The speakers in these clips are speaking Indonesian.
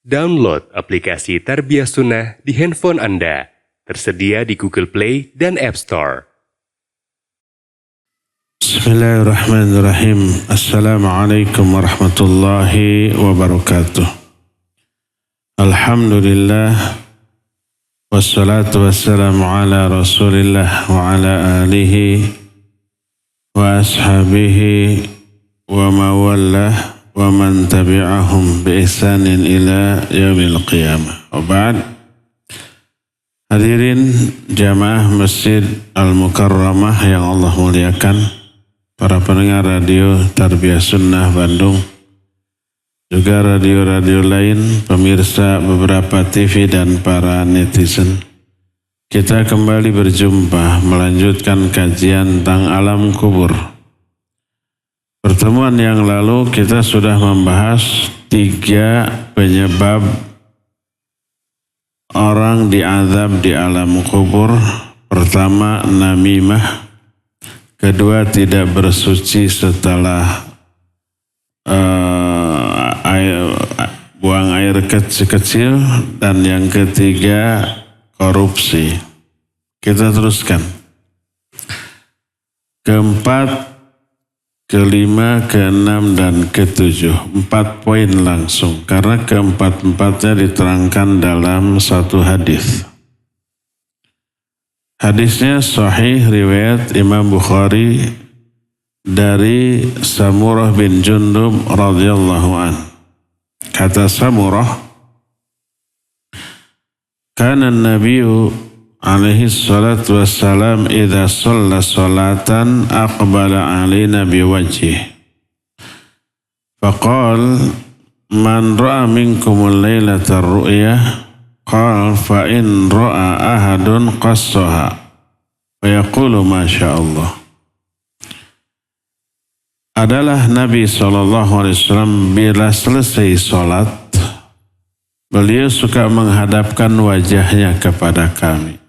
Download aplikasi Tarbiyah Sunnah di handphone Anda. Tersedia di Google Play dan App Store. Bismillahirrahmanirrahim. Assalamualaikum warahmatullahi wabarakatuh. Alhamdulillah. Wassalatu wassalamu ala rasulillah wa ala alihi wa ashabihi wa mawallah wa man tabi'ahum bi ihsanin ila yaumil qiyamah. Wa ba'd. Hadirin jamaah Masjid Al-Mukarramah yang Allah muliakan, para pendengar radio Tarbiyah Sunnah Bandung, juga radio-radio lain, pemirsa beberapa TV dan para netizen. Kita kembali berjumpa melanjutkan kajian tentang alam kubur. Pertemuan yang lalu kita sudah membahas 3 penyebab orang diazab di alam kubur. Pertama, namimah. Kedua, tidak bersuci setelah buang air kecil. Dan yang ketiga, korupsi. Kita teruskan. Keempat, kelima, keenam, dan ketujuh. 4 poin langsung. Karena keempat-empatnya diterangkan dalam satu hadis. Hadisnya sahih riwayat Imam Bukhari dari Samurah bin Jundub radhiyallahu an. Kata Samurah, kana Nabiyu alaihi salatu wassalam idza shalla salatan aqbala alaina biwajhihi faqala man ra'a minkumul lailata ar-ru'ya qala fa in ra'a ahadun qassaha wa yaqulu masyaallah. Adalah Nabi SAW bila selesai salat, beliau suka menghadapkan wajahnya kepada kami.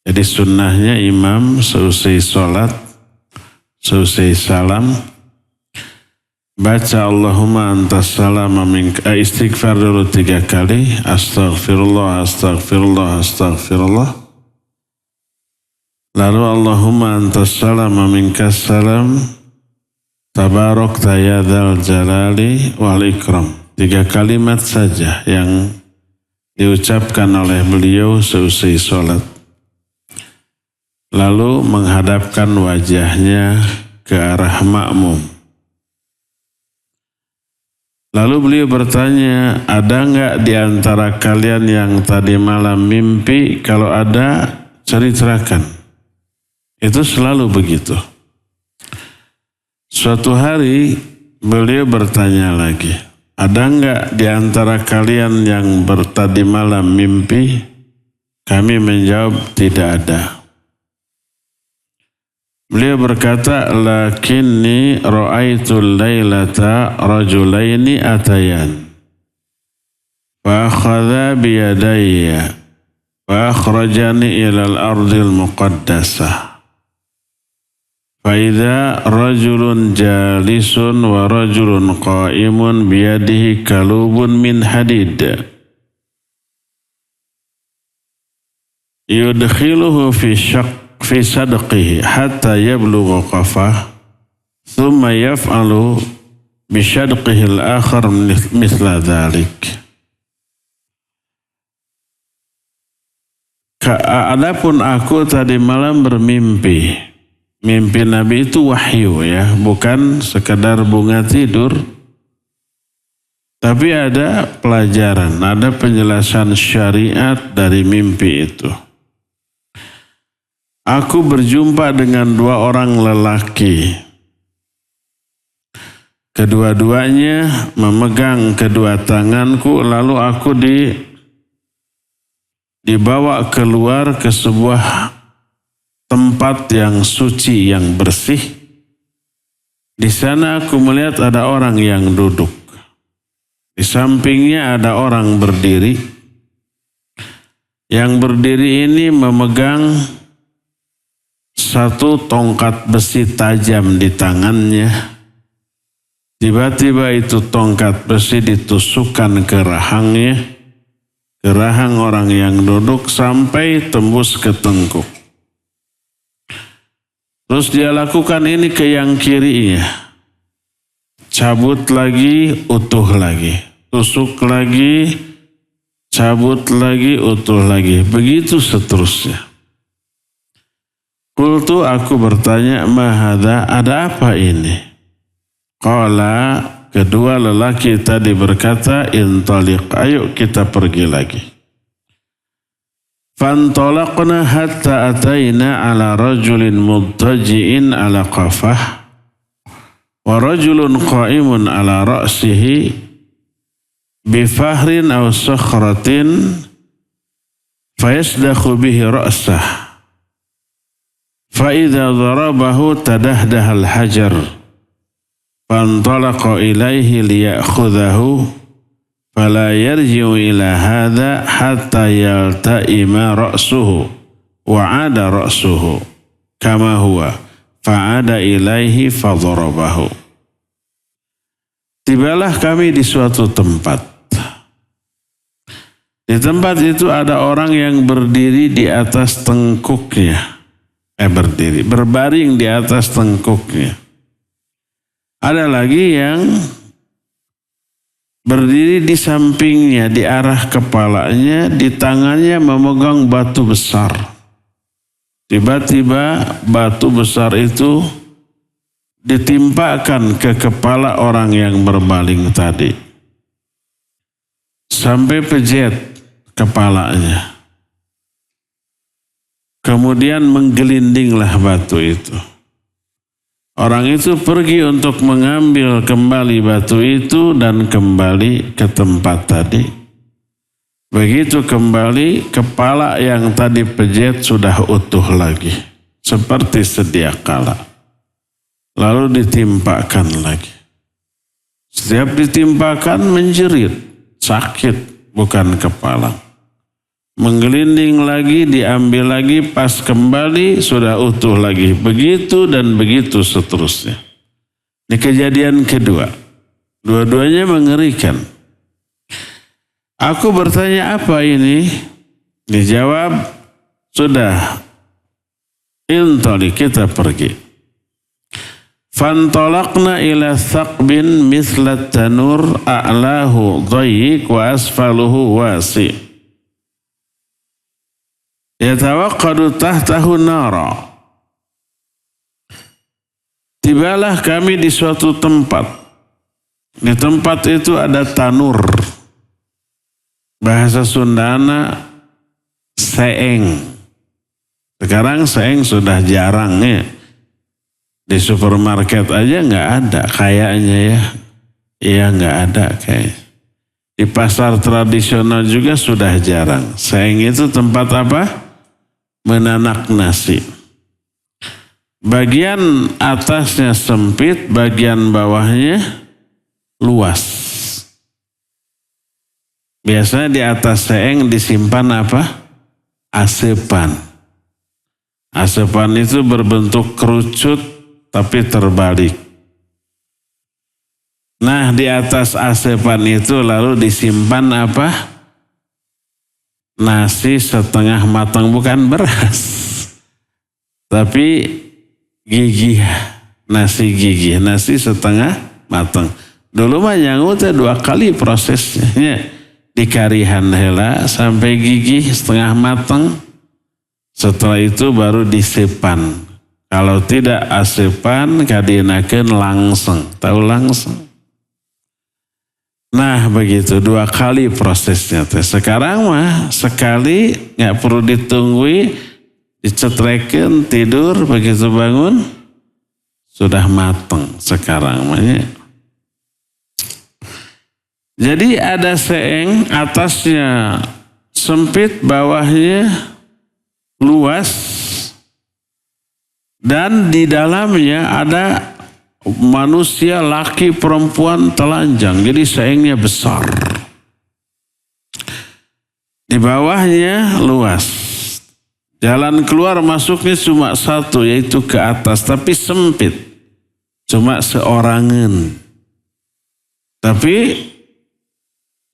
Jadi sunnahnya imam seusai salat, seusai salam, baca Allahumma antas salam istighfar dulu 3 kali. Astaghfirullah, astaghfirullah, astaghfirullah. Lalu Allahumma antas salam minkas salam, tabarakta ya dzal jalali wal ikram. 3 kalimat saja yang diucapkan oleh beliau seusai salat. Lalu menghadapkan wajahnya ke arah makmum. Lalu beliau bertanya, ada enggak di antara kalian yang tadi malam mimpi? Kalau ada, ceritakan. Itu selalu begitu. Suatu hari beliau bertanya lagi, ada enggak di antara kalian yang tadi malam mimpi? Kami menjawab, tidak ada. Beliau berkata, lakinni ra'aitul lailata rajulaini atayan fa akhadha biyadayya fa akhrajani ilal ardil muqaddasah fa idza rajulun jalisun wa rajulun qa'imun biyadihi kalubun min hadid yudkhiluhu fi sadqihi hatta yablugha qafah thumma yaf'alu bi shadqihi al-akhar mithla dhalik. Adapun aku tadi malam bermimpi. Mimpi Nabi itu wahyu ya, bukan sekedar bunga tidur. Tapi ada pelajaran, ada penjelasan syariat dari mimpi itu. Aku berjumpa dengan 2 orang lelaki. Kedua-duanya memegang kedua tanganku, lalu aku dibawa keluar ke sebuah tempat yang suci, yang bersih. Di sana aku melihat ada orang yang duduk. Di sampingnya ada orang berdiri. Yang berdiri ini memegang satu tongkat besi tajam di tangannya. Tiba-tiba itu tongkat besi ditusukkan ke rahangnya, ke rahang orang yang duduk sampai tembus ke tengkuk. Terus dia lakukan ini ke yang kirinya. Cabut lagi, utuh lagi. Tusuk lagi, cabut lagi, utuh lagi. Begitu seterusnya. Qultu, aku bertanya, mahada, ada apa ini? Qala, kedua lelaki tadi berkata, intaliq, ayo kita pergi lagi. Fantalaqna hatta ataina ala rajulin muttaji'in ala qafah. Wa rajulun qa'imun ala ra'sihi bifahrin aw sakhratin fayasdakhu bihi ra'sah fa idza darabahu tadahdaha al-hajar fantalaqa ilayhi liya'khudhahu fala yarji'u ila hadha hatta yalta'ima ra'suhu wa 'ada ra'suhu kama huwa fa'ada ilaihi fadharabahu. Tibalah kami di suatu tempat. Di tempat itu ada orang yang berdiri di atas tengkuknya. Berbaring di atas tengkuknya. Ada lagi yang berdiri di sampingnya, di arah kepalanya, di tangannya memegang batu besar. Tiba-tiba batu besar itu ditimpakan ke kepala orang yang berbaring tadi. Sampai pejet kepalanya. Kemudian menggelindinglah batu itu. Orang itu pergi untuk mengambil kembali batu itu dan kembali ke tempat tadi. Begitu kembali, kepala yang tadi pejet sudah utuh lagi. Seperti sedia kala. Lalu ditimpakan lagi. Setiap ditimpakan menjerit. Sakit, bukan kepala. Menggelinding lagi, diambil lagi, pas kembali sudah utuh lagi. Begitu dan begitu seterusnya. Ini kejadian kedua. Dua-duanya mengerikan. Aku bertanya apa ini? Dijawab, sudah. Intali, kita pergi. Fantalaqna ila thaqbin mislat tanur a'lahu dhayiq wa asfaluhu wasi. Yatawaqqadu tahtahu nara. Tibalah kami di suatu tempat. Di tempat itu ada tanur. Bahasa Sundana seeng. Sekarang seeng sudah jarang ya. Di supermarket aja nggak ada kayaknya ya. Iya nggak ada kayak. Di pasar tradisional juga sudah jarang. Seeng itu tempat apa? Menanak nasi. Bagian atasnya sempit, bagian bawahnya luas. Biasanya di atas seeng disimpan apa? Asepan. Asepan itu berbentuk kerucut tapi terbalik. Nah, di atas asepan itu lalu disimpan apa? Nasi setengah matang, bukan beras. Tapi gigih, nasi gigih, nasi setengah matang. Dulu mah nyangu teh 2 kali prosesnya. Dikarihan hela sampai gigih setengah matang. Setelah itu baru disepan. Kalau tidak asepan kadinakeun langseng. Tahu langseng? Nah begitu 2 kali prosesnya teh. Sekarang mah sekali nggak perlu ditunggui, dicetrekeun tidur begitu bangun sudah matang sekarang mah. Jadi ada seeng, atasnya sempit, bawahnya luas, dan di dalamnya ada manusia laki perempuan telanjang. Jadi seengnya besar. Di bawahnya luas. Jalan keluar masuknya cuma satu, yaitu ke atas, tapi sempit. Cuma seorangan. Tapi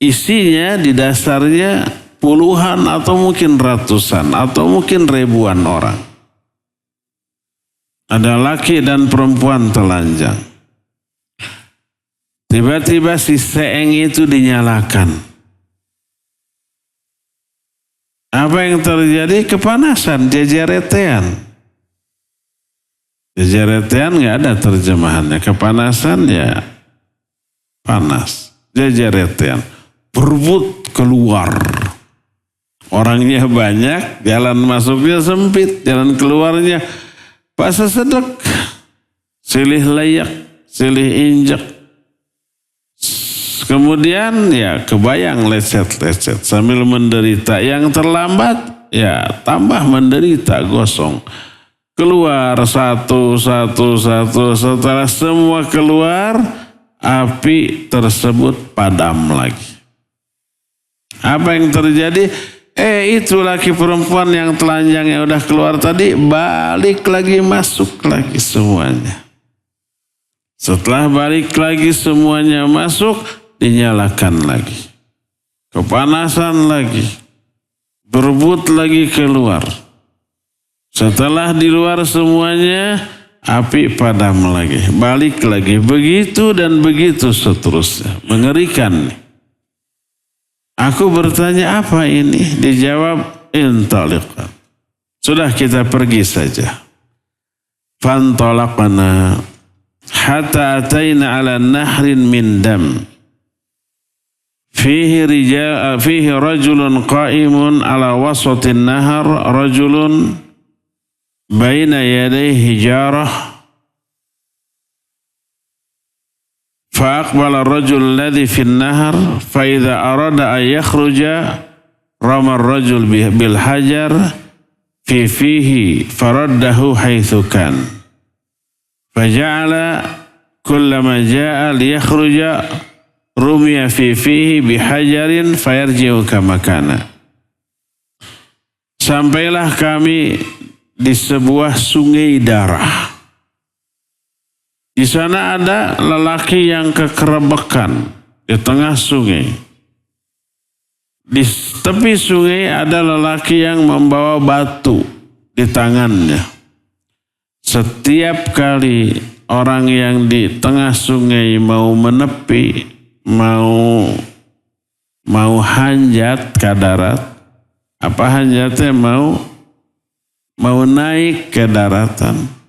isinya di dasarnya puluhan atau mungkin ratusan atau mungkin ribuan orang. Ada laki dan perempuan telanjang. Tiba-tiba si seeng itu dinyalakan. Apa yang terjadi? Kepanasan, jejeretean. Jejeretean nggak ada terjemahannya. Kepanasan ya panas. Jejeretean. Berebut keluar. Orangnya banyak, jalan masuknya sempit, jalan keluarnya pasal sedek. Silih layak, silih injak. Kemudian ya kebayang lecet-lecet sambil menderita. Yang terlambat ya tambah menderita, gosong. Keluar satu. Setelah semua keluar, api tersebut padam lagi. Apa yang terjadi? Itu laki perempuan yang telanjang yang udah keluar tadi balik lagi, masuk lagi semuanya. Setelah balik lagi semuanya masuk, dinyalakan lagi. Kepanasan lagi. Berebut lagi keluar. Setelah di luar semuanya, api padam lagi. Balik lagi. Begitu dan begitu seterusnya. Mengerikan. Aku bertanya, apa ini? Dijawab, intaliqan. Sudah, kita pergi saja. Fantalaqna hatta ataina ala nahrin min dam. Fihi rajulun qa'imun ala wasatin nahar, rajulun baina yadayhi hijarah. فأقبل الرجل الذي في النهر فإذا أراد أن يخرج رمى الرجل بالحجر في فيه فرده حيث كان فجعل كلما جاء ليخرج رمي في فيه بحجر فيرجع كما كان. Sampailah kami di sebuah sungai darah. Di sana ada lelaki yang kekerebekan di tengah sungai. Di tepi sungai ada lelaki yang membawa batu di tangannya. Setiap kali orang yang di tengah sungai mau menepi, mau hanjat ke darat, apa hanjatnya mau naik ke daratan,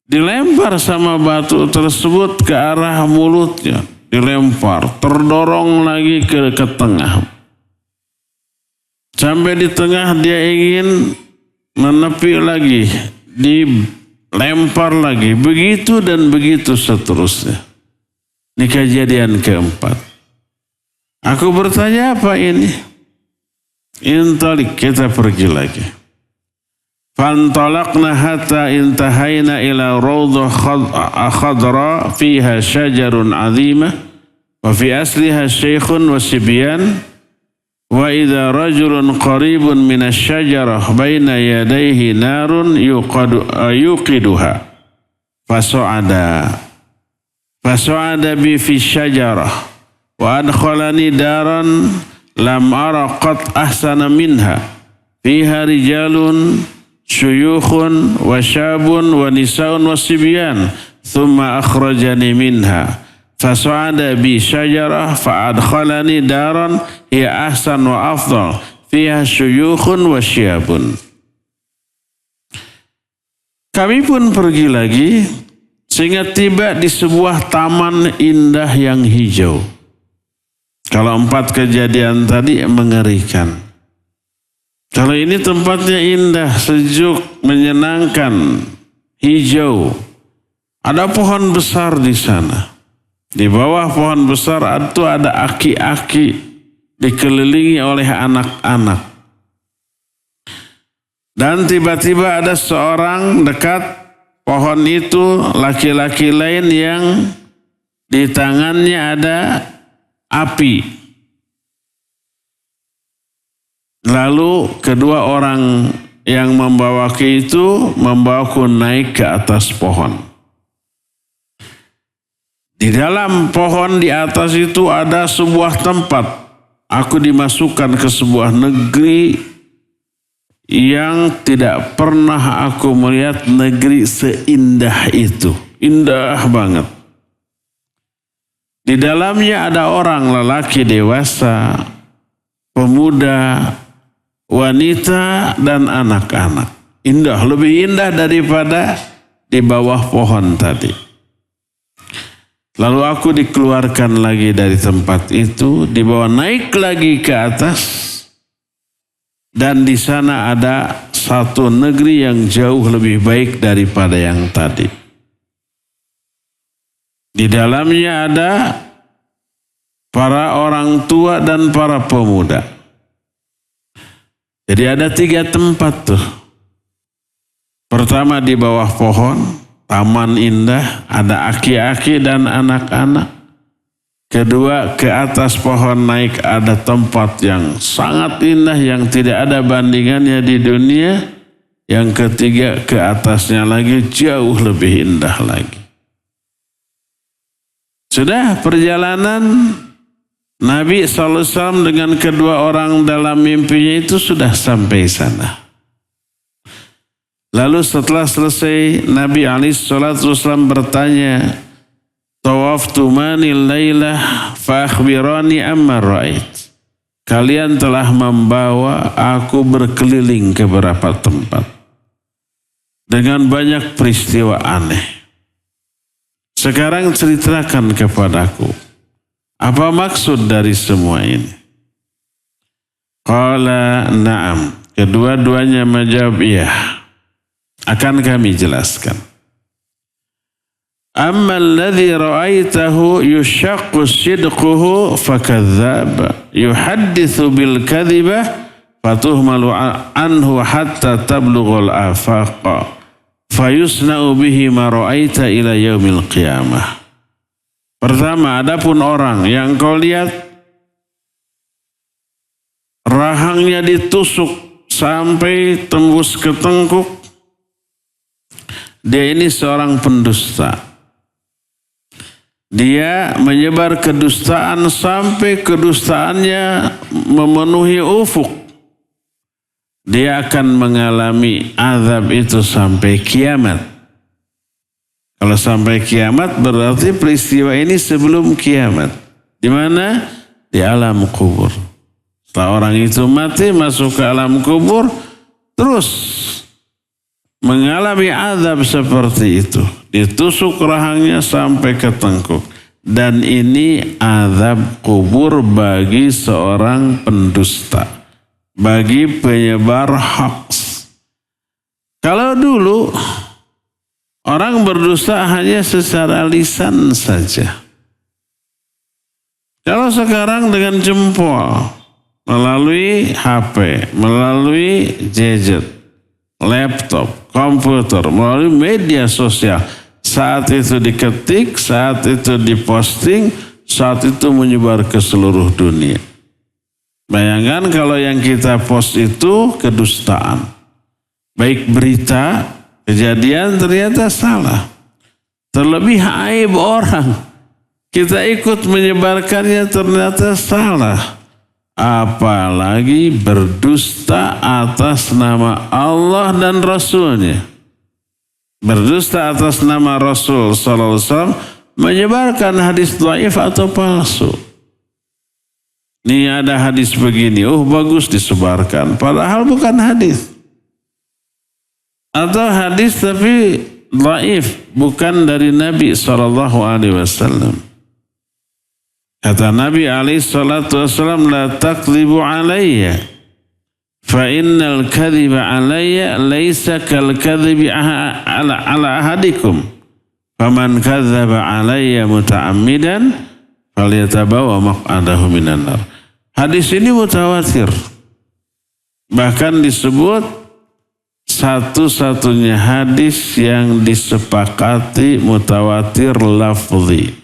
dilempar sama batu tersebut ke arah mulutnya, dilempar, terdorong lagi ke tengah. Sampai di tengah dia ingin menepi lagi, dilempar lagi, begitu dan begitu seterusnya. Ini kejadian keempat. Aku bertanya, apa ini? Intalik, kita pergi lagi. فانطلقنا حتى انتهينا إلى روضة خضراء فيها شجر عظيمة وفي أصلها شيخ وصبيان وإذا رجل قريب من الشجرة بين يديه نار يوقدها فصعد بي في الشجرة وأدخلني دارا لم أرى قط أحسن منها فيها رجال شيوخ وشاب ونساء وصبيان ثم أخرجني منها فصعد بي شجرة فأدخلني دارا هي أحسن وأفضل فيها شيوخ وشياب. Kami pun pergi lagi sehingga tiba di sebuah taman indah yang hijau. Kalau 4 kejadian tadi mengerikan. Kalau ini tempatnya indah, sejuk, menyenangkan, hijau. Ada pohon besar di sana. Di bawah pohon besar itu ada aki-aki dikelilingi oleh anak-anak. Dan tiba-tiba ada seorang dekat pohon itu, laki-laki lain yang di tangannya ada api. Lalu kedua orang yang membawaku itu membawaku naik ke atas pohon. Di dalam pohon di atas itu ada sebuah tempat. Aku dimasukkan ke sebuah negeri yang tidak pernah aku melihat negeri seindah itu. Indah banget. Di dalamnya ada orang lelaki dewasa, pemuda, wanita, dan anak-anak. Indah, lebih indah daripada di bawah pohon tadi. Lalu aku dikeluarkan lagi dari tempat itu, dibawa naik lagi ke atas, dan di sana ada satu negeri yang jauh lebih baik daripada yang tadi. Di dalamnya ada para orang tua dan para pemuda. Jadi ada 3 tempat tuh. Pertama di bawah pohon, taman indah, ada aki-aki dan anak-anak. Kedua, ke atas pohon naik ada tempat yang sangat indah yang tidak ada bandingannya di dunia. Yang ketiga, ke atasnya lagi jauh lebih indah lagi. Sudah perjalanan Nabi SAW dengan kedua orang dalam mimpinya itu sudah sampai sana. Lalu setelah selesai Nabi SAW bertanya, "Tawaftu manil lailah fa akhbirani amma ra'ait." Kalian telah membawa aku berkeliling ke beberapa tempat dengan banyak peristiwa aneh. Sekarang ceritakan kepadaku, apa maksud dari semua ini? Qala na'am. Kedua-duanya menjawab iya. Akan kami jelaskan. Amma alladhi ra'aitahu yushaqqu sidquhu fakadzdzab yuhadditsu bil kadzibah fatuhmalu anhu hatta tablughul afaqa fayusna'u bihi ma ra'aita ila yaumil qiyamah. Pertama, adapun orang yang kau lihat rahangnya ditusuk sampai tembus ke tengkuk, dia ini seorang pendusta. Dia menyebar kedustaan sampai kedustaannya memenuhi ufuk. Dia akan mengalami azab itu sampai kiamat. Kalau sampai kiamat berarti peristiwa ini sebelum kiamat. Di mana? Di alam kubur. Setelah orang itu mati masuk ke alam kubur, terus mengalami azab seperti itu. Ditusuk rahangnya sampai ke tengkuk. Dan ini azab kubur bagi seorang pendusta. Bagi penyebar hoax. Kalau dulu orang berdusta hanya secara lisan saja. Kalau sekarang dengan jempol, melalui HP, melalui gadget, laptop, komputer, melalui media sosial. Saat itu diketik, saat itu diposting, saat itu menyebar ke seluruh dunia. Bayangkan kalau yang kita post itu kedustaan. Baik berita, kejadian ternyata salah. Terlebih aib orang. Kita ikut menyebarkannya ternyata salah. Apalagi berdusta atas nama Allah dan Rasulnya. Berdusta atas nama Rasul SAW menyebarkan hadis dhaif atau palsu. Ini ada hadis begini, oh bagus disebarkan, padahal bukan hadis. Atau hadis tapi dhaif, bukan dari Nabi SAW. Kata Nabi SAW, la takdzibu alayya, fa innal kadhiba alayya laysa kal kadhibi ala ahadikum. Faman kadzaba alayya muta'ammidan falyatabawa maq'adahu minan nar. Hadis ini mutawatir. Bahkan disebut satu-satunya hadis yang disepakati mutawatir lafzi.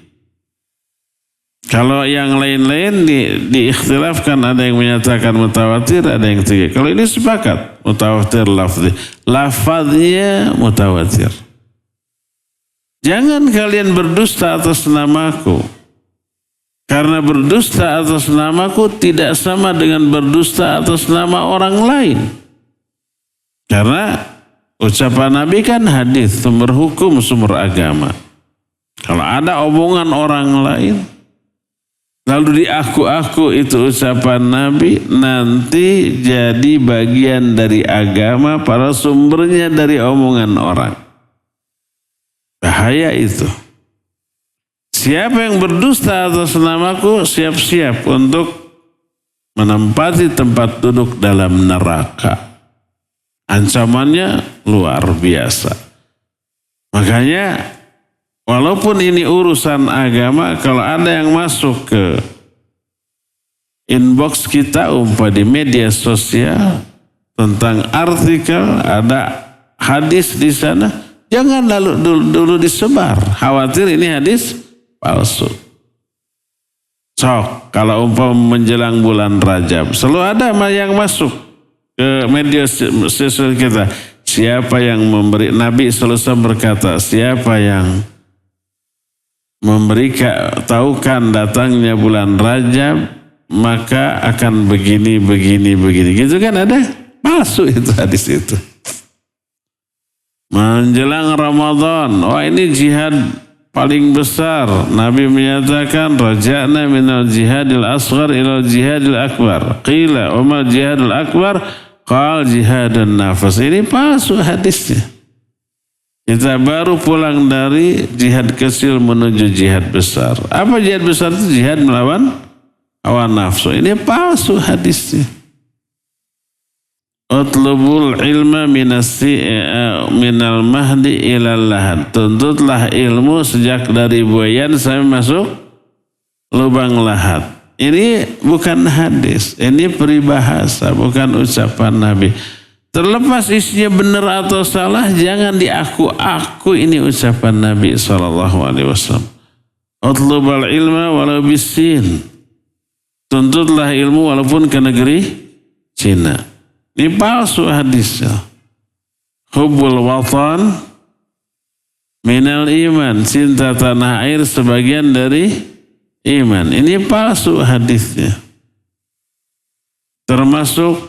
Kalau yang lain-lain diikhtilafkan, ada yang menyatakan mutawatir, ada yang tidak. Kalau ini sepakat mutawatir lafzi. Lafaznya mutawatir. Jangan kalian berdusta atas namaku. Karena berdusta atas namaku tidak sama dengan berdusta atas nama orang lain. Karena ucapan Nabi kan hadis, sumber hukum, sumber agama. Kalau ada omongan orang lain, lalu diaku-aku itu ucapan Nabi, nanti jadi bagian dari agama, para sumbernya dari omongan orang. Bahaya itu. Siapa yang berdusta atas namaku, siap-siap untuk menempati tempat duduk dalam neraka. Ancamannya luar biasa. Makanya walaupun ini urusan agama, kalau ada yang masuk ke inbox kita di media sosial tentang artikel, ada hadis di sana, jangan lalu dulu disebar. Khawatir ini hadis palsu. Sok, kalau menjelang bulan Rajab, selalu ada yang masuk ke media sosial kita. Siapa yang memberi, Nabi selalu berkata, siapa yang tahukan datangnya bulan Rajab, maka akan begini. Gitu kan ada? Palsu itu hadis itu. Menjelang Ramadan, ini jihad paling besar. Nabi menyatakan raja'na minal jihadil asghar ilal jihadil akbar. Qila umal jihadil akbar, qal jihadun nafas. Ini palsu hadisnya. Kita baru pulang dari jihad kecil menuju jihad besar. Apa jihad besar itu? Jihad melawan hawa nafsu. Ini palsu hadisnya. Utlubul ilma minal mahdi ilal lahad. Tuntutlah ilmu sejak dari buayan sampai masuk lubang lahat. Ini bukan hadis, ini peribahasa, bukan ucapan Nabi. Terlepas isinya benar atau salah, jangan diaku-aku ini ucapan Nabi SAW. Utlubul ilma walau bisin. Tuntutlah ilmu walaupun ke negeri Cina. Ini palsu hadisnya. Hubbul watan minal iman. Cinta tanah air sebagian dari iman. Ini palsu hadisnya. Termasuk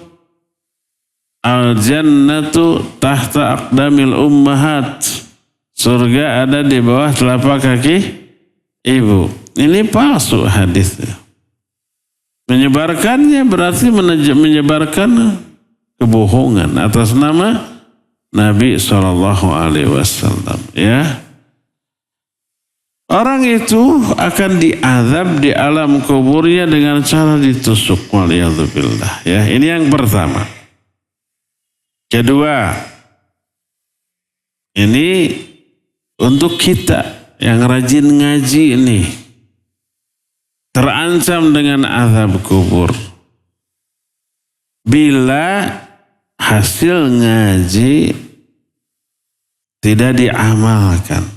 al-jannatu tahta aqdamil ummahat. Surga ada di bawah telapak kaki ibu. Ini palsu hadisnya. Menyebarkannya berarti menyebarkan kebohongan atas nama Nabi SAW. Ya, orang itu akan diazab di alam kuburnya dengan cara ditusuk. Waliyadzubillah. Ya, ini yang pertama. Kedua, ini untuk kita yang rajin ngaji ini terancam dengan azab kubur bila hasil ngaji tidak diamalkan.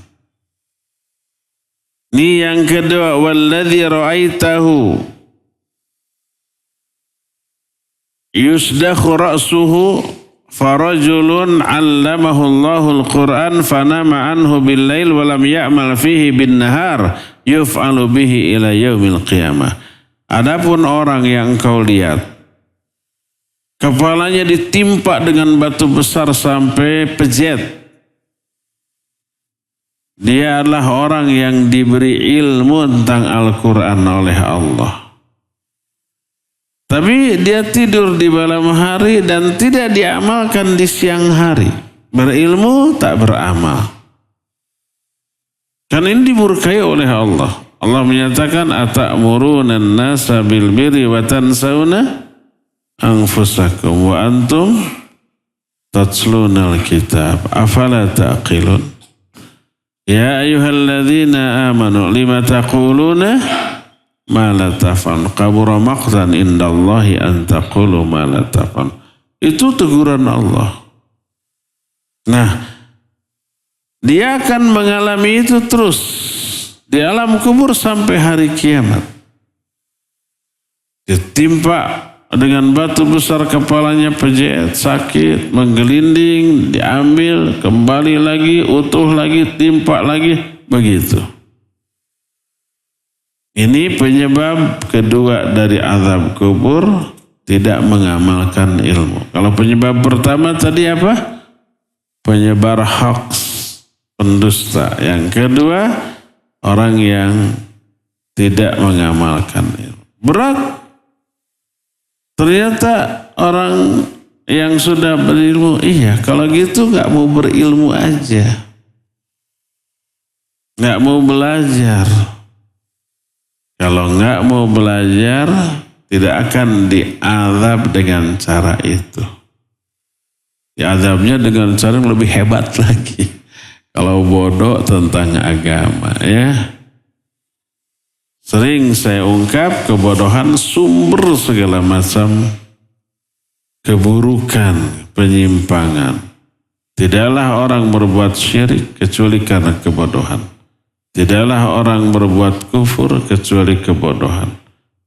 Ini yang kedua, walladzi ra'aitahu yusdakhu ra'suhu farajulun 'allamahu Allahul Qur'an fanama anhu bil-lail wa lam ya'mal fihi bin-nahar yuf'alu bihi ila yaumil qiyamah. Adapun orang yang kau lihat kepalanya ditimpa dengan batu besar sampai pejet. Dia adalah orang yang diberi ilmu tentang Al-Quran oleh Allah. Tapi dia tidur di malam hari dan tidak diamalkan di siang hari. Berilmu tak beramal. Karena ini dimurkai oleh Allah. Allah menyatakan ata'muruna an-nasa bil birri wa tansawna anfusakum wa antum tatlunal kitab afala taqilun. Ya ayyuhalladzina amanu lima taquluna ma la taf'alun kabura maqtan indallahi an taqulu ma la taf'alun. Itu teguran Allah. Nah, dia akan mengalami itu terus di alam kubur sampai hari kiamat. Ditimpa dengan batu besar kepalanya pejet, sakit, menggelinding, diambil, kembali lagi, utuh lagi, timpa lagi, begitu. Ini penyebab kedua dari azab kubur, tidak mengamalkan ilmu. Kalau penyebab pertama tadi apa? Penyebar hoax, pendusta. Yang kedua, orang yang tidak mengamalkan ilmu. Berat. Ternyata orang yang sudah berilmu, iya kalau gitu gak mau berilmu aja. Gak mau belajar. Kalau nggak mau belajar, tidak akan diazab dengan cara itu. Diazabnya dengan cara yang lebih hebat lagi. Kalau bodoh tentang agama, ya. Sering saya ungkap kebodohan sumber segala macam keburukan, penyimpangan. Tidaklah orang berbuat syirik kecuali karena kebodohan. Tidaklah orang berbuat kufur kecuali kebodohan.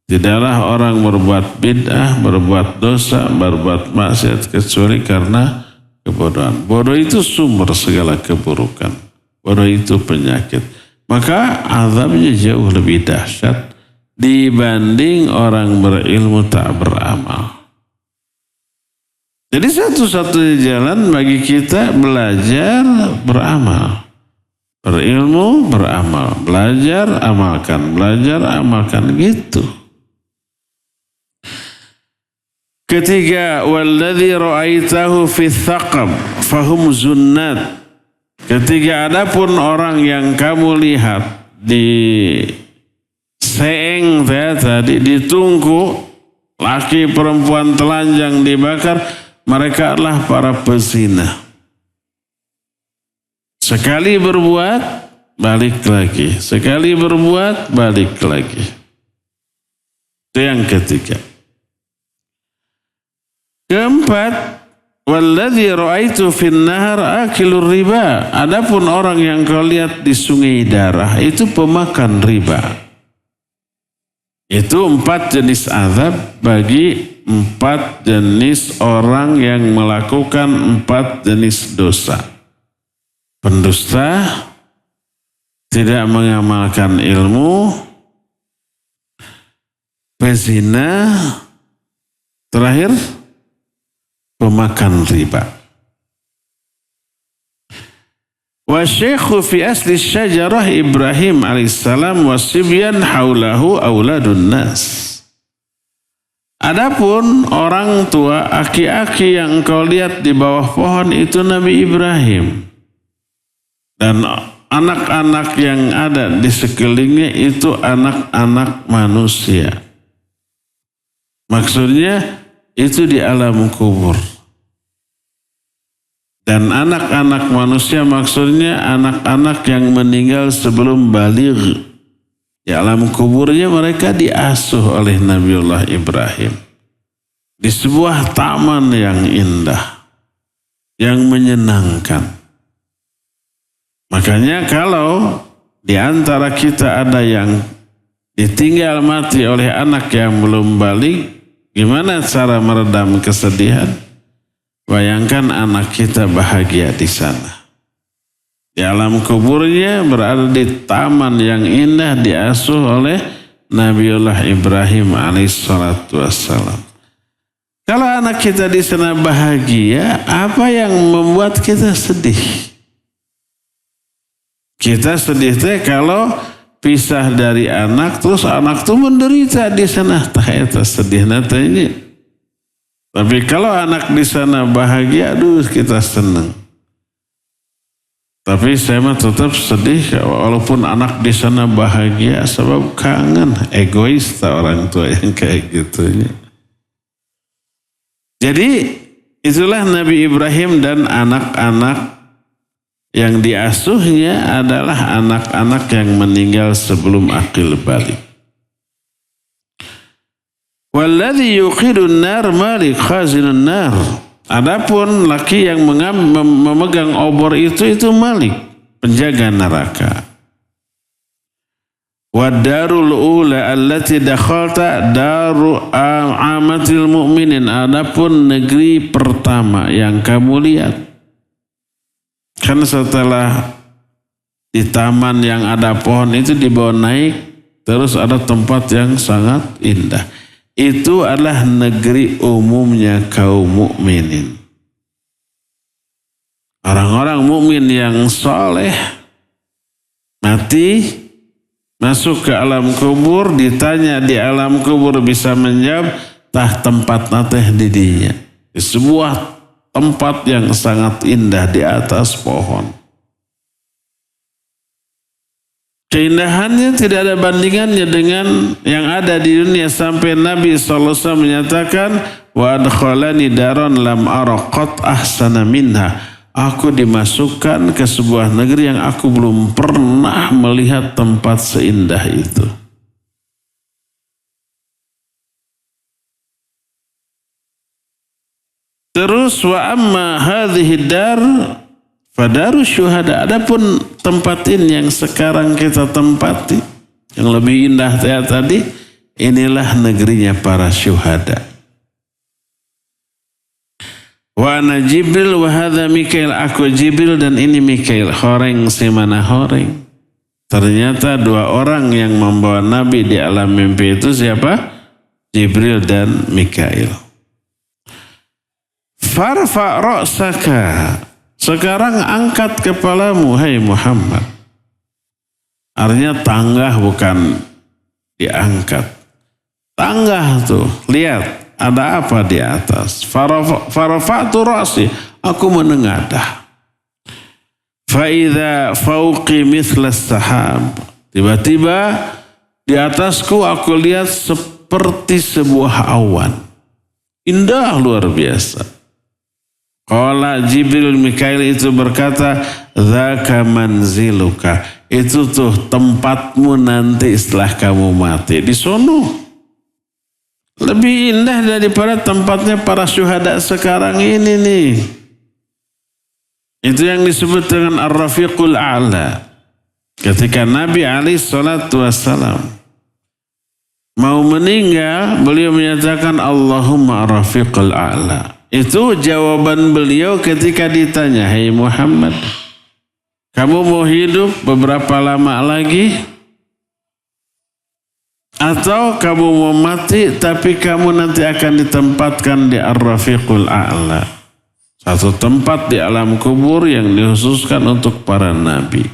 Tidaklah orang berbuat bid'ah, berbuat dosa, berbuat maksiat kecuali karena kebodohan. Bodoh itu sumber segala keburukan. Bodoh itu penyakit. Maka azabnya jauh lebih dahsyat dibanding orang berilmu tak beramal. Jadi satu-satunya jalan bagi kita belajar beramal. Berilmu, beramal. Belajar, amalkan. Belajar, amalkan. Gitu. Ketiga, walladzi ra'aitahu fi thaqab fahum zunnat. Ketiga, adapun orang yang kamu lihat di seeng tadi, ditungku, laki perempuan telanjang dibakar, mereka adalah para pezina. Sekali berbuat, balik lagi. Sekali berbuat, balik lagi. Itu yang ketiga. Keempat, walladzi ra'aitu fin nahar akilur riba. Adapun orang yang kau lihat di sungai darah, itu pemakan riba. Itu 4 jenis azab bagi 4 jenis orang yang melakukan 4 jenis dosa. Pendusta, tidak mengamalkan ilmu, pezina, terakhir pemakan riba. Wa syekhu fi asli syajarah Ibrahim alaihissalam wa sibyan haulahu auladun nas. Adapun orang tua aki-aki yang engkau lihat di bawah pohon itu Nabi Ibrahim. Dan anak-anak yang ada di sekelilingnya itu anak-anak manusia. Maksudnya itu di alam kubur. Dan anak-anak manusia maksudnya anak-anak yang meninggal sebelum baligh. Di alam kuburnya mereka diasuh oleh Nabiullah Ibrahim. Di sebuah taman yang indah. Yang menyenangkan. Makanya kalau di antara kita ada yang ditinggal mati oleh anak yang belum balik, gimana cara meredam kesedihan? Bayangkan anak kita bahagia di sana. Di alam kuburnya berada di taman yang indah diasuh oleh Nabiullah Ibrahim alaihissalatu wassalam. Kalau anak kita di sana bahagia, apa yang membuat kita sedih? Kita sedih teh kalau pisah dari anak, terus anak tuh menderita di sana. Tah eta sedih natanya. Tapi kalau anak di sana bahagia, aduh kita senang. Tapi saya mah tetap sedih walaupun anak di sana bahagia sebab kangen, egois orang tua yang kayak gitunya. Jadi itulah Nabi Ibrahim dan anak-anak yang diasuhnya adalah anak-anak yang meninggal sebelum akil balik. Walladzi yuqidun nar malik khazinun nar. Adapun laki yang memegang obor itu Malik, penjaga neraka. Wa darul ula allati dakhalta daru amatil mu'minin. Adapun negeri pertama yang kamu lihat. Kan setelah di taman yang ada pohon itu dibawa naik, terus ada tempat yang sangat indah. Itu adalah negeri umumnya kaum mukminin. Orang-orang mukmin yang soleh mati, masuk ke alam kubur, ditanya di alam kubur bisa menjawab, tah tempat nateh didinya. Di sebuah tempat yang sangat indah di atas pohon. Keindahannya tidak ada bandingannya dengan yang ada di dunia, sampai Nabi SAW menyatakan, wa adkhalani daron lam ara qat ahsana minha. Aku dimasukkan ke sebuah negeri yang aku belum pernah melihat tempat seindah itu. Terus wa amma hadhihi dar fadaru syuhada. Adapun tempat ini yang sekarang kita tempati, yang lebih indah tadi, inilah negerinya para syuhada. Wa ana Jibril wa hadha Mikail. Aku Jibril dan ini Mikail. Horeng si mana horeng. Ternyata dua orang yang membawa Nabi di alam mimpi itu siapa? Jibril dan Mikail. Farfa ra'saka. Sekarang angkat kepalamu, hai Muhammad. Artinya tanggah, bukan diangkat. Tanggah tuh, lihat. Ada apa di atas? Farafa'tu ra'si. Aku menengadah. Fa'idha fauqi mithlas sahab. Tiba-tiba di atasku aku lihat seperti sebuah awan. Indah luar biasa. Qala Jibril Mikail itu berkata, dzaka manziluka. Itu tuh tempatmu nanti setelah kamu mati. Di sono. Lebih indah daripada tempatnya para syuhada sekarang ini nih. Itu yang disebut dengan Ar-Rafiqul A'la. Ketika Nabi SAW mau meninggal, beliau menyatakan Allahumma Ar-Rafiqul A'la. Itu jawaban beliau ketika ditanya, hai Muhammad, kamu mau hidup beberapa lama lagi? Atau kamu mau mati tapi kamu nanti akan ditempatkan di Ar-Rafiqul A'la. Satu tempat di alam kubur yang dikhususkan untuk para nabi.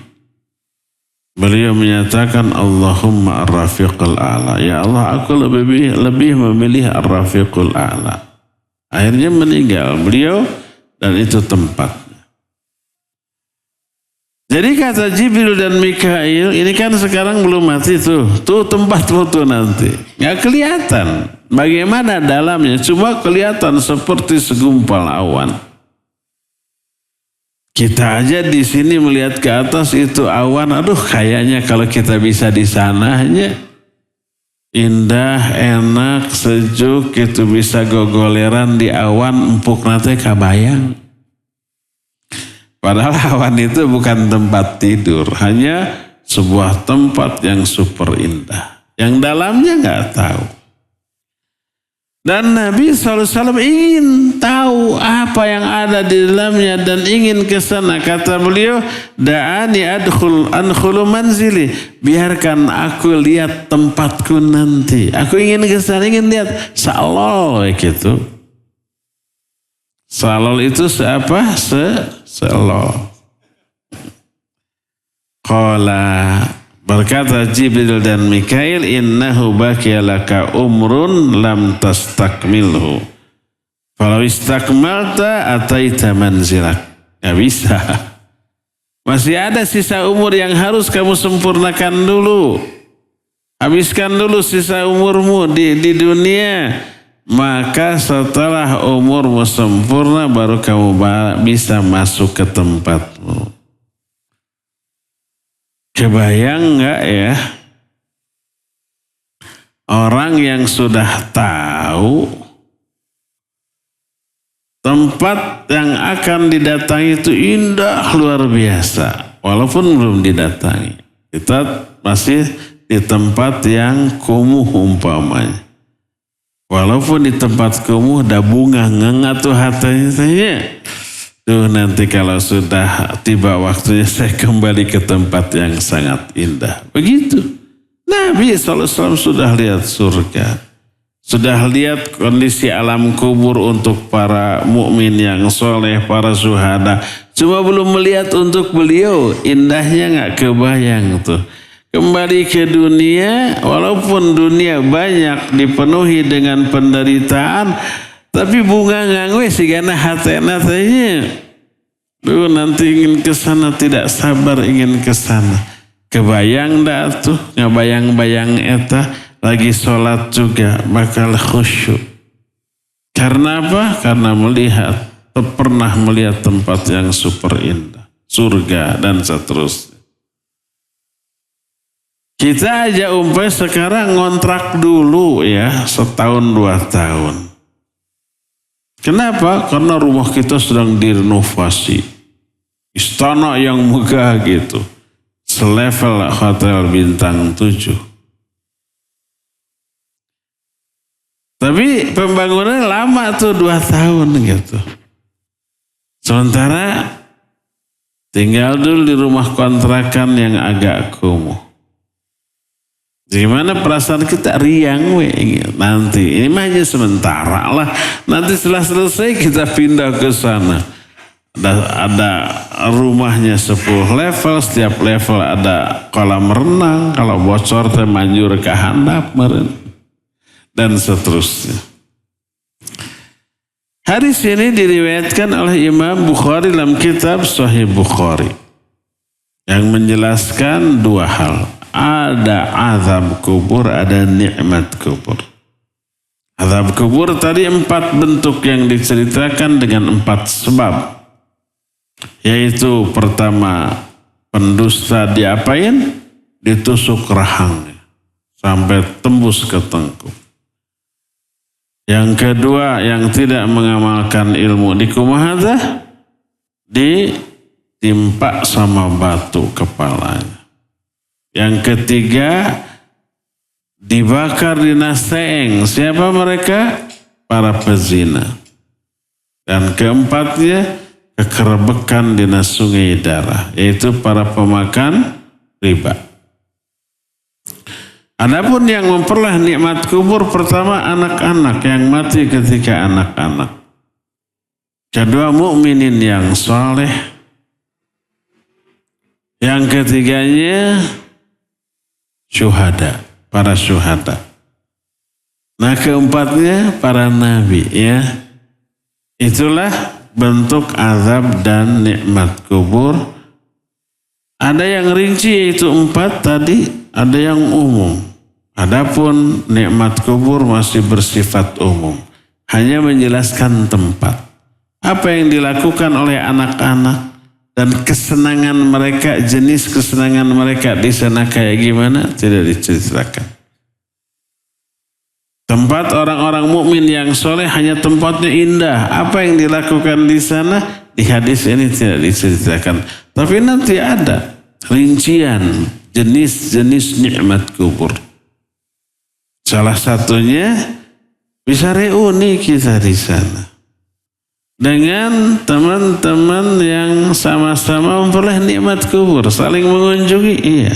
Beliau menyatakan Allahumma Ar-Rafiqul A'la. Ya Allah, aku lebih memilih Ar-Rafiqul A'la. Akhirnya meninggal beliau dan itu tempat. Jadi kata Jibril dan Mikail, ini kan sekarang belum mati tuh. Tuh tempatmu tuh nanti. Nggak kelihatan bagaimana dalamnya. Cuma kelihatan seperti segumpal awan. Kita aja di sini melihat ke atas itu awan. Aduh, kayaknya kalau kita bisa di sananya. Indah, enak, sejuk, itu bisa gogoleran di awan, empuk nanti kabayang. Padahal awan itu bukan tempat tidur, hanya sebuah tempat yang super indah. Yang dalamnya nggak tahu. Dan Nabi SAW ingin tahu apa yang ada di dalamnya dan ingin ke sana. Kata beliau, da'ani adkhulu manzili. Biarkan aku lihat tempatku nanti. Aku ingin ke sana, ingin lihat salol gitu. Salol itu seapa? Selol. Qala, berkata Jibril dan Mikail, innahu baqiya laka umrun lam tastakmilhu. Falau istakmalta ataita manzilak. Gak bisa. Masih ada sisa umur yang harus kamu sempurnakan dulu. Habiskan dulu sisa umurmu di dunia. Maka setelah umurmu sempurna baru kamu bisa masuk ke tempatmu. Kebayang nggak ya? Orang yang sudah tahu tempat yang akan didatangi itu indah luar biasa. Walaupun belum didatangi. Kita masih di tempat yang kumuh umpamanya. Walaupun di tempat kumuh ada bunga ngengatuh hatanya. Tuh nanti kalau sudah tiba waktunya saya kembali ke tempat yang sangat indah. Begitu. Nabi SAW sudah lihat surga. Sudah lihat kondisi alam kubur untuk para mukmin yang soleh, para syuhada. Cuma belum melihat untuk beliau. Indahnya nggak kebayang tuh. Kembali ke dunia, walaupun dunia banyak dipenuhi dengan penderitaan, tapi bunga ngangwe sih karena hati-hatinya. Duh nanti ingin ke sana, tidak sabar ingin ke sana. Kebayang dah tuh, ngabayang-bayang eta lagi sholat juga bakal khusyuk. Karena apa? Karena pernah melihat tempat yang super indah, surga dan seterusnya. Kita aja sekarang ngontrak dulu ya, 1-2 tahun. Kenapa? Karena rumah kita sedang direnovasi. Istana yang megah gitu. Selevel hotel bintang 7. Tapi pembangunannya lama tuh 2 tahun gitu. Sementara tinggal dulu di rumah kontrakan yang agak kumuh. Gimana perasaan kita riang nanti ini hanya sementara lah, nanti setelah selesai kita pindah ke sana. Ada rumahnya 10 level, setiap level ada kolam renang, kalau bocor manjur ke handap dan seterusnya. Hadis ini diriwayatkan oleh Imam Bukhari dalam kitab Sahih Bukhari yang menjelaskan 2 hal. Ada azab kubur, ada nikmat kubur. Azab kubur tadi 4 bentuk yang diceritakan dengan 4 sebab. Yaitu pertama, pendusta diapain? Ditusuk rahangnya sampai tembus ke tengkuk. Yang kedua, yang tidak mengamalkan ilmu dikumaha, ditimpa sama batu kepalanya. Yang ketiga, dibakar di naseeng. Siapa mereka? Para pezina. Dan keempatnya, kekerebekan di sungai darah, yaitu para pemakan riba. Adapun yang memperoleh nikmat kubur, pertama anak-anak yang mati ketika anak-anak. Kedua, mukminin yang saleh. Yang ketiganya, syuhada, para syuhada. Nah keempatnya para nabi ya. Itulah bentuk azab dan nikmat kubur. Ada yang rinci yaitu 4 tadi, ada yang umum. Adapun nikmat kubur masih bersifat umum. Hanya menjelaskan tempat. Apa yang dilakukan oleh anak-anak dan kesenangan mereka, jenis kesenangan mereka di sana kayak gimana tidak diceritakan. Tempat orang-orang mukmin yang soleh hanya tempatnya indah. Apa yang dilakukan di sana di hadis ini tidak diceritakan. Tapi nanti ada rincian jenis-jenis nikmat kubur. Salah satunya bisa reuni kita di sana. Dengan teman-teman yang sama-sama memperoleh nikmat kubur, saling mengunjungi, iya.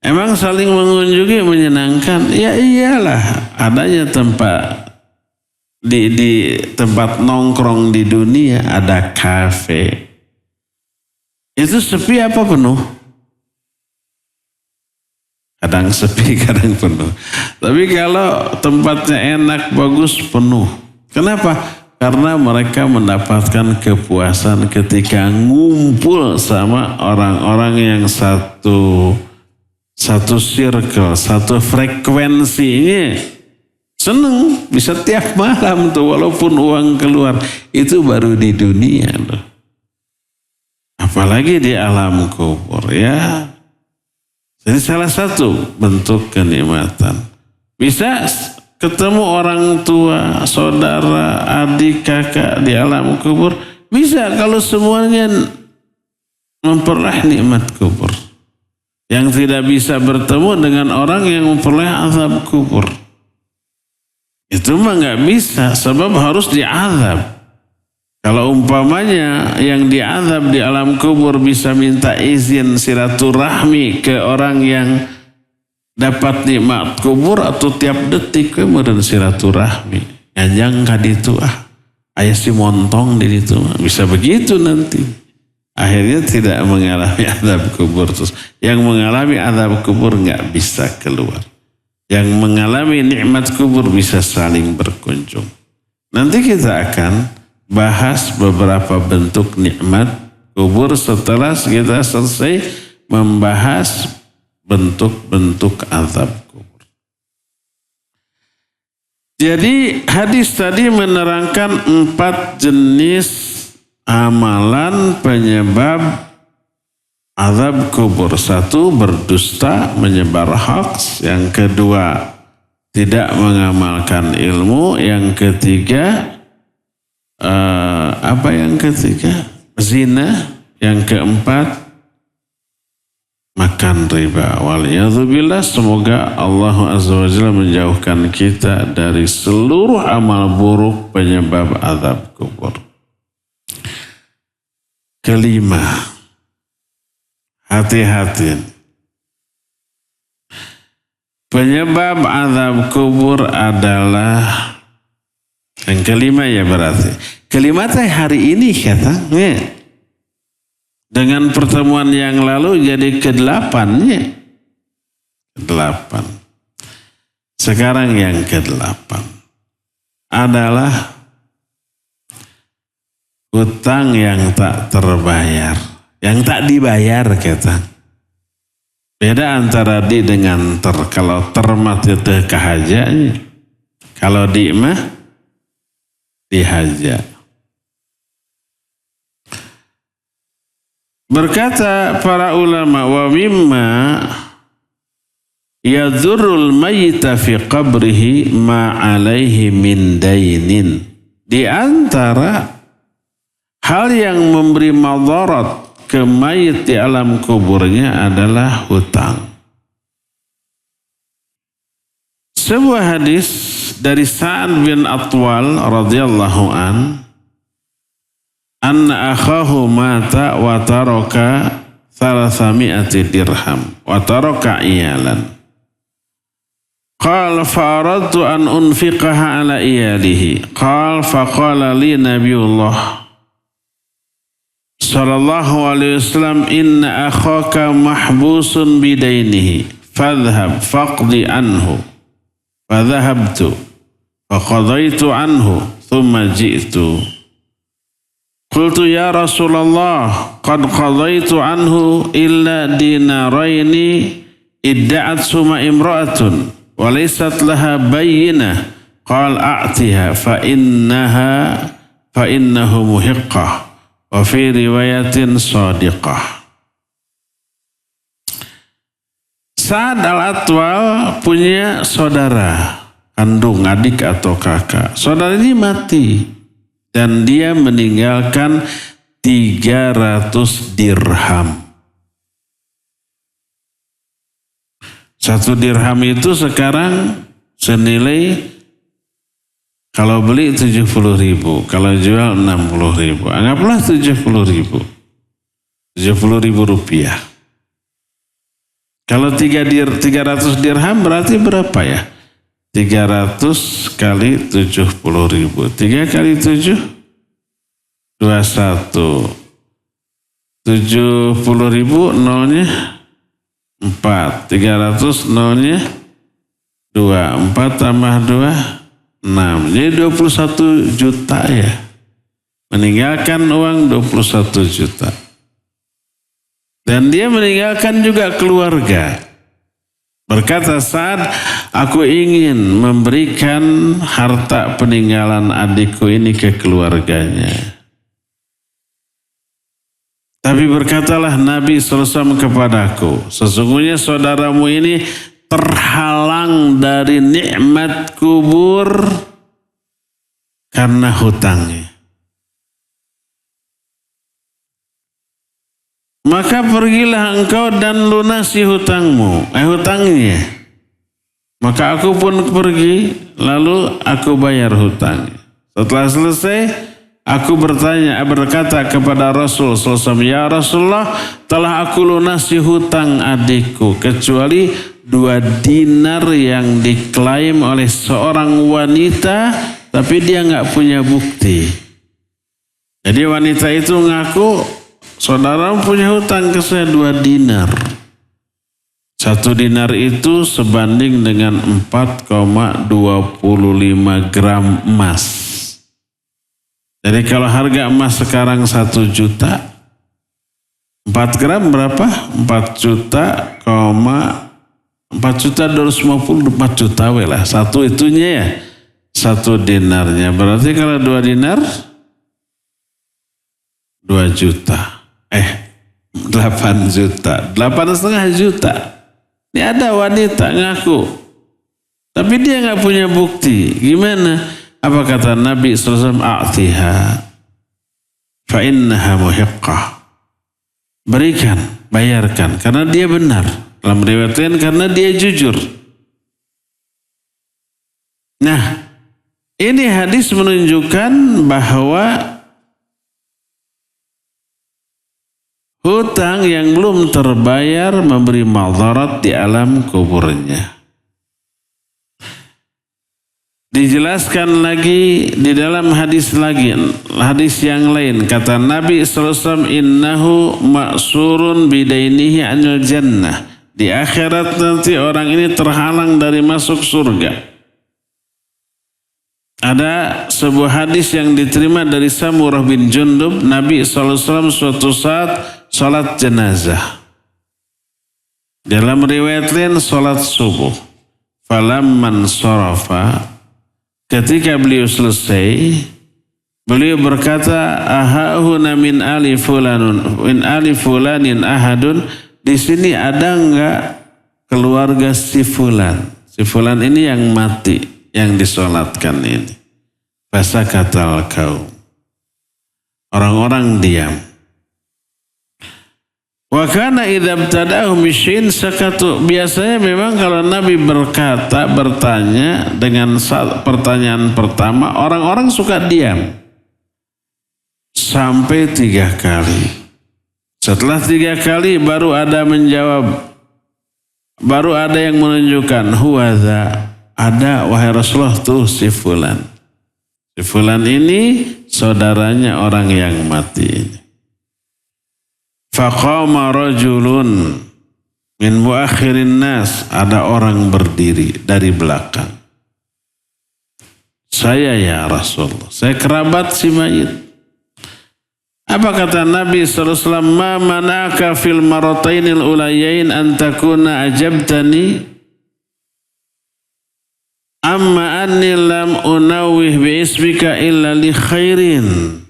Emang saling mengunjungi menyenangkan? Ya iyalah, adanya tempat di tempat nongkrong di dunia, ada kafe. Itu sepi apa penuh? Kadang sepi, kadang penuh. Tapi kalau tempatnya enak, bagus, penuh. Kenapa? Karena mereka mendapatkan kepuasan ketika ngumpul sama orang-orang yang satu circle, satu frekuensinya. Seneng, bisa tiap malam tuh walaupun uang keluar. Itu baru di dunia loh. Apalagi di alam kubur ya. Jadi salah satu bentuk kenikmatan. Bisa ketemu orang tua, saudara, adik, kakak di alam kubur. Bisa kalau semuanya memperoleh nikmat kubur. Yang tidak bisa bertemu dengan orang yang memperoleh azab kubur. Itu mah nggak bisa, sebab harus diazab. Kalau umpamanya yang diazab di alam kubur bisa minta izin silaturahmi ke orang yang dapat nikmat kubur atau tiap detik kemudian silaturahmi. Ganjang kan itu ayah si montong di situ bisa begitu nanti. Akhirnya tidak mengalami azab kubur terus. Yang mengalami azab kubur nggak bisa keluar. Yang mengalami nikmat kubur bisa saling berkunjung. Nanti kita akan bahas beberapa bentuk nikmat kubur setelah kita selesai membahas bentuk-bentuk azab kubur. Jadi hadis tadi menerangkan 4 jenis amalan penyebab azab kubur. 1, berdusta, menyebar hoax. Yang kedua, tidak mengamalkan ilmu. Yang ketiga, zina. Yang keempat, makan riba. Waliyadzubillah, semoga Allah Azza wa Jalla menjauhkan kita dari seluruh amal buruk penyebab azab kubur. Kelima, hati-hati. Penyebab azab kubur adalah yang kelima ya berarti. Kelima teh hari ini katanya. Dengan pertemuan yang lalu jadi ke-8-nya. Ke-8. Sekarang yang ke-8 adalah hutang yang tak terbayar, yang tak dibayar kata. Beda antara di dengan ter. Kalau ter mah teu kahajanya. Kalau di mah dihaja. Berkata para ulama, wa mimma yadzurrul mayyita fi qabrihi ma alaihi min dainin. Di antara hal yang memberi madarat ke mayit di alam kuburnya adalah hutang. Sebuah hadis dari Sa'ad bin Atwal radhiyallahu anna akhahu mata wa taraka 300 dirham wa taraka iyalan. Qala fa'aradtu an unfiqaha ala iyalihi. Qala faqala li nabiyullah sallallahu alaihi wasallam, inna akhaka mahbusun bidainihi fadhhab faqdi anhu. Fadhahabtu faqadaitu anhu thumma ji'tu. Qultu ya Rasulullah qad qadaitu anhu illa dinaraini idda'at suma imra'atun wa laysat laha bayyinah. Qal a'tiha fa innahu muhiqqah. Wa fi riwayatin shadiqah. Sa'ad al-Atwal punya saudara kandung, adik atau kakak. Saudara ini mati dan dia meninggalkan 300 dirham. 1 dirham itu sekarang senilai kalau beli 70.000, kalau jual 60.000. Anggaplah 70.000. 70.000 rupiah. Kalau 300 dirham berarti berapa ya? 300 kali 70.000. 3 kali 7? 21. 70.000 nolnya 4. 300 nolnya 2. 4 tambah 2. 6. Jadi 21 juta ya. Meninggalkan uang 21 juta. Dan dia meninggalkan juga keluarga. Berkata Sa'ad, aku ingin memberikan harta peninggalan adikku ini ke keluarganya. Tapi berkatalah Nabi SAW kepadaku, sesungguhnya saudaramu ini terhalang dari nikmat kubur karena hutangnya. maka pergilah engkau dan lunasi hutangmu, hutangnya. Maka aku pun pergi, lalu aku bayar hutangnya. Setelah selesai, aku berkata kepada Rasul SAW, ya Rasulullah, telah aku lunasi hutang adikku, kecuali 2 dinar yang diklaim oleh seorang wanita, tapi dia nggak punya bukti. Jadi wanita itu ngaku, saudara punya hutang ke saya 2 dinar. 1 dinar itu sebanding dengan 4,25 gram emas. Jadi kalau harga emas sekarang 1 juta, 4 gram berapa? 4 juta, 4 juta 250, 4 juta lah. Satu itunya ya, 1 dinarnya. Berarti kalau 2 dinar, 2 juta. 8 juta, 8,5 juta. Ini ada wanita ngaku, tapi dia nggak punya bukti. Gimana? Apa kata Nabi SAW? A'tiha fa innaha muhiqqah. Berikan, bayarkan, karena dia benar. Dalam riwayatnya karena dia jujur. Nah, ini hadis menunjukkan bahwa hutang yang belum terbayar memberi madarat di alam kuburnya. Dijelaskan lagi di dalam hadis yang lain, kata Nabi SAW, innahu ma'surun bidainihi anil jannah. Di akhirat nanti orang ini terhalang dari masuk surga. Ada sebuah hadis yang diterima dari Samurah bin Jundub, Nabi SAW suatu saat salat jenazah. Dalam riwayat lain salat subuh. Falamman sarafa, ketika beliau selesai, beliau berkata, ahahuna min ali fulanin ahadun, di sini ada enggak keluarga si fulan? Si fulan ini yang mati, yang disolatkan ini. Fasakatal kaum. Orang-orang diam. Wa kana idza ibtada'u bisyai'in sakatu. Biasanya memang kalau Nabi bertanya dengan pertanyaan pertama, orang-orang suka diam. Sampai 3 kali. Setelah 3 kali baru ada menjawab. Baru ada yang menunjukkan, huwadza, ada wahai Rasulullah tuh si fulan. Si fulan ini saudaranya orang yang mati ini. Faqama rajulun min muakhirin nas, ada orang berdiri dari belakang. Saya ya Rasulullah, saya kerabat si mayit. Apa kata Nabi SAW? Ma manaka fil maratainil ulayain an takuna ajabtani amma anni lam unawwih bi ismika illa li khairin.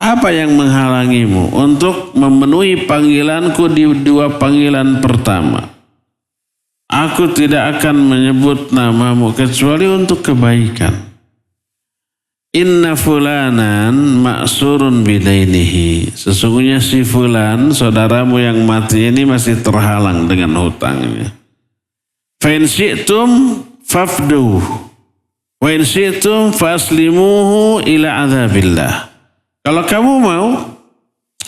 Apa yang menghalangimu untuk memenuhi panggilanku di 2 panggilan pertama? Aku tidak akan menyebut namamu kecuali untuk kebaikan. Inna fulanan ma'surun bidainihi. Sesungguhnya si fulan, saudaramu yang mati ini masih terhalang dengan hutangnya. Fa in syi'tum fafduh wa in syi'tum faslimuhu ila adzabillah. Kalau kamu mau,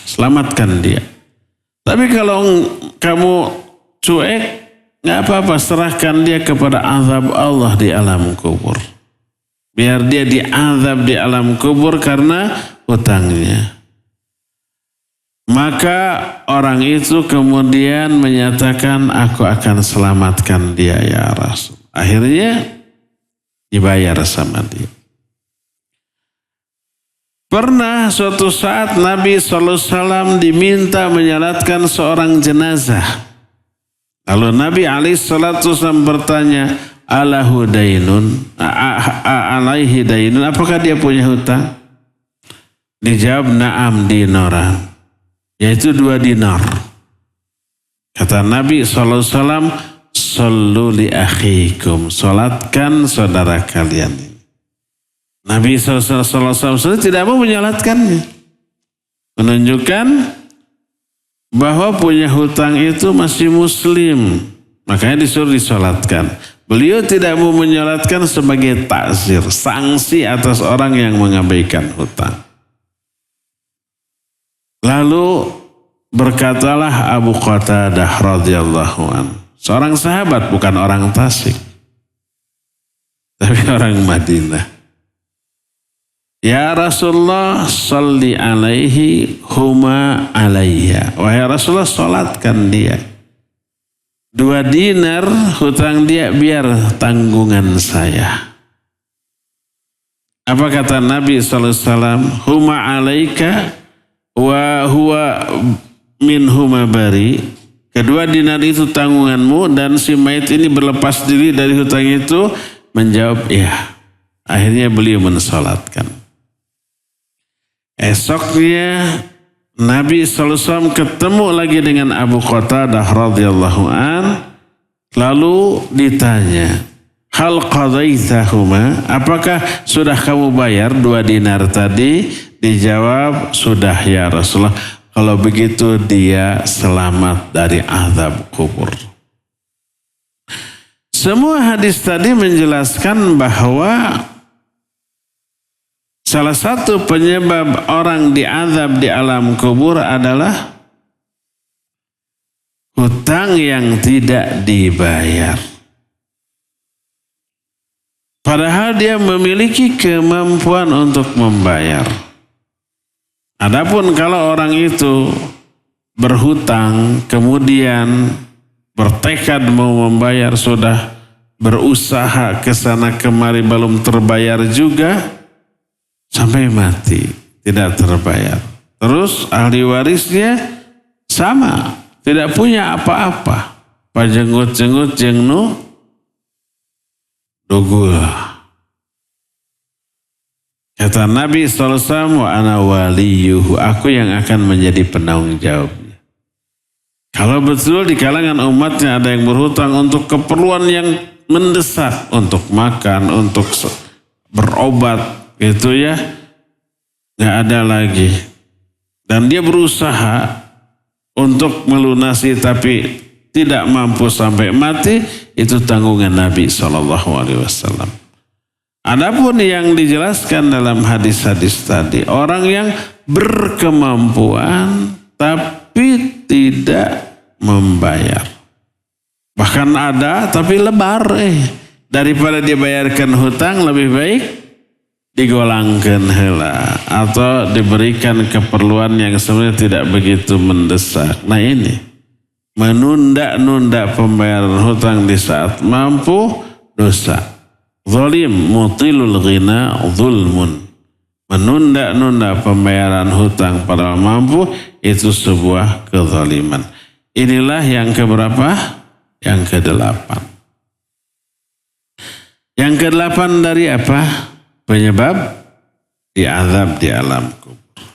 selamatkan dia. Tapi kalau kamu cuek, nggak apa-apa, serahkan dia kepada azab Allah di alam kubur. Biar dia diazab di alam kubur karena hutangnya. Maka orang itu kemudian menyatakan, aku akan selamatkan dia ya Rasul. Akhirnya dibayar sama dia. Pernah suatu saat Nabi SAW diminta menyalatkan seorang jenazah. Lalu Nabi SAW bertanya, alahu dainun, alaihi dainun, apakah dia punya hutang? Dijawab, na'am dinaran, yaitu 2 dinar. Kata Nabi SAW, sallu li akhikum, salatkan saudara kalian. Nabi SAW tidak mau menyalatkannya, menunjukkan bahwa punya hutang itu masih muslim. Makanya disuruh disolatkan. Beliau tidak mau menyolatkan sebagai takzir, sanksi atas orang yang mengabaikan hutang. Lalu berkatalah Abu Qatadah radhiyallahu anhu, seorang sahabat, bukan orang Tasik, tapi orang Madinah. Ya Rasulullah, salli alaihi huma alaiya. Wahai Rasulullah, salatkan dia. 2 dinar hutang dia biar tanggungan saya. Apa kata Nabi SAW? Huma alaika wa huwa min huma bari. 2 dinar itu tanggunganmu dan si mayit ini berlepas diri dari hutang itu. Menjawab ya. Akhirnya beliau mensalatkan. Esoknya Nabi SAW ketemu lagi dengan Abu Qatadah radhiyallahu an, lalu ditanya, hal qadaitahuma, apakah sudah kamu bayar 2 dinar tadi? Dijawab, sudah ya Rasulullah. Kalau begitu dia selamat dari azab kubur. Semua hadis tadi menjelaskan bahwa salah satu penyebab orang diazab di alam kubur adalah hutang yang tidak dibayar. Padahal dia memiliki kemampuan untuk membayar. Adapun kalau orang itu berhutang kemudian bertekad mau membayar, sudah berusaha ke sana kemari belum terbayar juga, sampai mati tidak terbayar. Terus ahli warisnya sama, tidak punya apa-apa. Pajenggut-jenggut jengnu dugul. Kata Nabi SAW, wa ana waliyuhu, aku yang akan menjadi penanggung jawabnya. Kalau betul di kalangan umatnya ada yang berhutang untuk keperluan yang mendesak, untuk makan, untuk berobat, itu ya, nggak ada lagi. Dan dia berusaha untuk melunasi tapi tidak mampu sampai mati, itu tanggungan Nabi SAW. Adapun yang dijelaskan dalam hadis-hadis tadi, orang yang berkemampuan tapi tidak membayar. Bahkan ada tapi lebar, daripada dia bayarkan hutang lebih baik digolangkan heula atau diberikan keperluan yang sebenarnya tidak begitu mendesak. Nah ini menunda-nunda pembayaran hutang di saat mampu dosa. Zalim mutilul ghina zulmun. Menunda-nunda pembayaran hutang padahal mampu itu sebuah kezaliman. Inilah yang keberapa? Yang ke-8. Yang ke-8 dari apa? Penyebab diazab di alam kubur.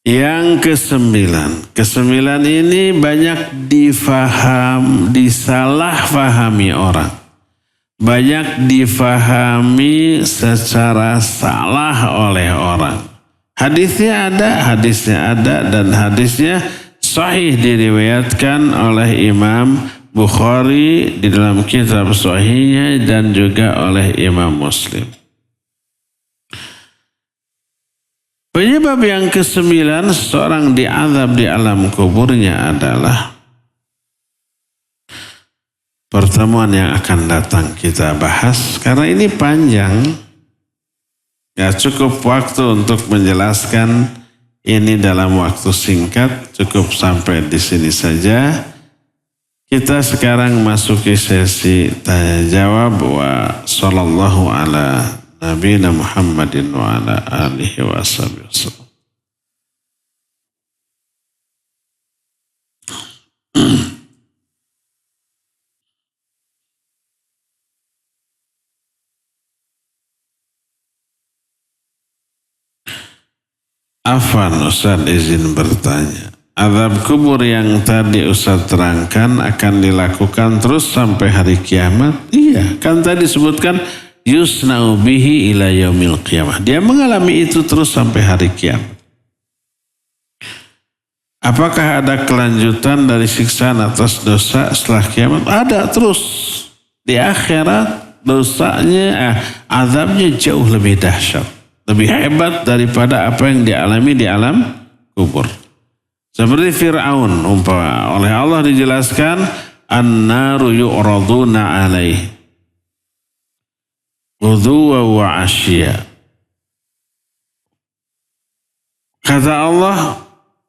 Yang ke-9 ini banyak disalahfahami orang. Banyak difahami secara salah oleh orang. Hadisnya ada dan hadisnya sahih diriwayatkan oleh Imam Bukhari di dalam kitab sahihnya dan juga oleh Imam Muslim. Penyebab yang ke-9 seorang diazab di alam kuburnya adalah pertemuan yang akan datang kita bahas karena ini panjang. Ya cukup waktu untuk menjelaskan ini dalam waktu singkat, cukup sampai di sini saja. Kita sekarang masuki sesi tanya jawab wa sallallahu ala nabiyina Muhammadin wa ala alihi wa sallam. Afwan Ustaz izin bertanya. Azab kubur yang tadi Ustaz terangkan akan dilakukan terus sampai hari kiamat? Iya, kan tadi disebutkan yusna'u bihi ila yaumil qiyamah. Dia mengalami itu terus sampai hari kiamat. Apakah ada kelanjutan dari siksaan atas dosa setelah kiamat? Ada terus. Di akhirat dosanya, azabnya jauh lebih dahsyat. Lebih hebat daripada apa yang dialami di alam kubur. Seperti Fir'aun, umpama oleh Allah dijelaskan, an-naru yu'raduna alaih. Ghuduwa wa asya. Kata Allah,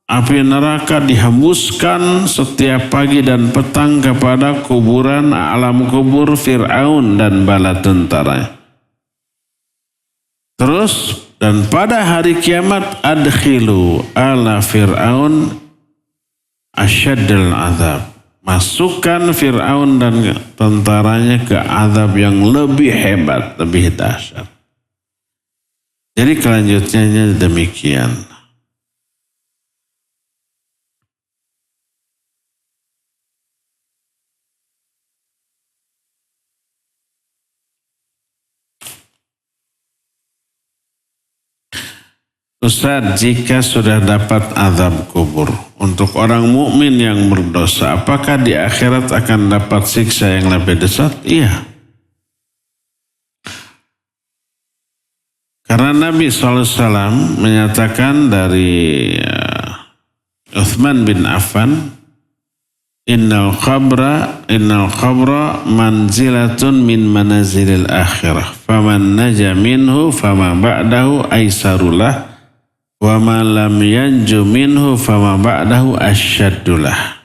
api neraka dihembuskan setiap pagi dan petang kepada kuburan alam kubur Fir'aun dan bala tentaranya. Terus, dan pada hari kiamat, adkhilu ala Fir'aun asyaddal azab. Masukkan Fir'aun dan tentaranya ke azab yang lebih hebat, lebih dahsyat. Jadi kelanjutannya demikian. Ustaz, jika sudah dapat azab kubur untuk orang mukmin yang berdosa, apakah di akhirat akan dapat siksa yang lebih dahsyat? Iya. Karena Nabi SAW menyatakan dari Uthman bin Affan, Innal qabra manzilatun min manazilil akhirah. Faman naja minhu fama ba'dahu aisarulah. Wa ma lam yanju minhu fama ba'dahu asyaddulah.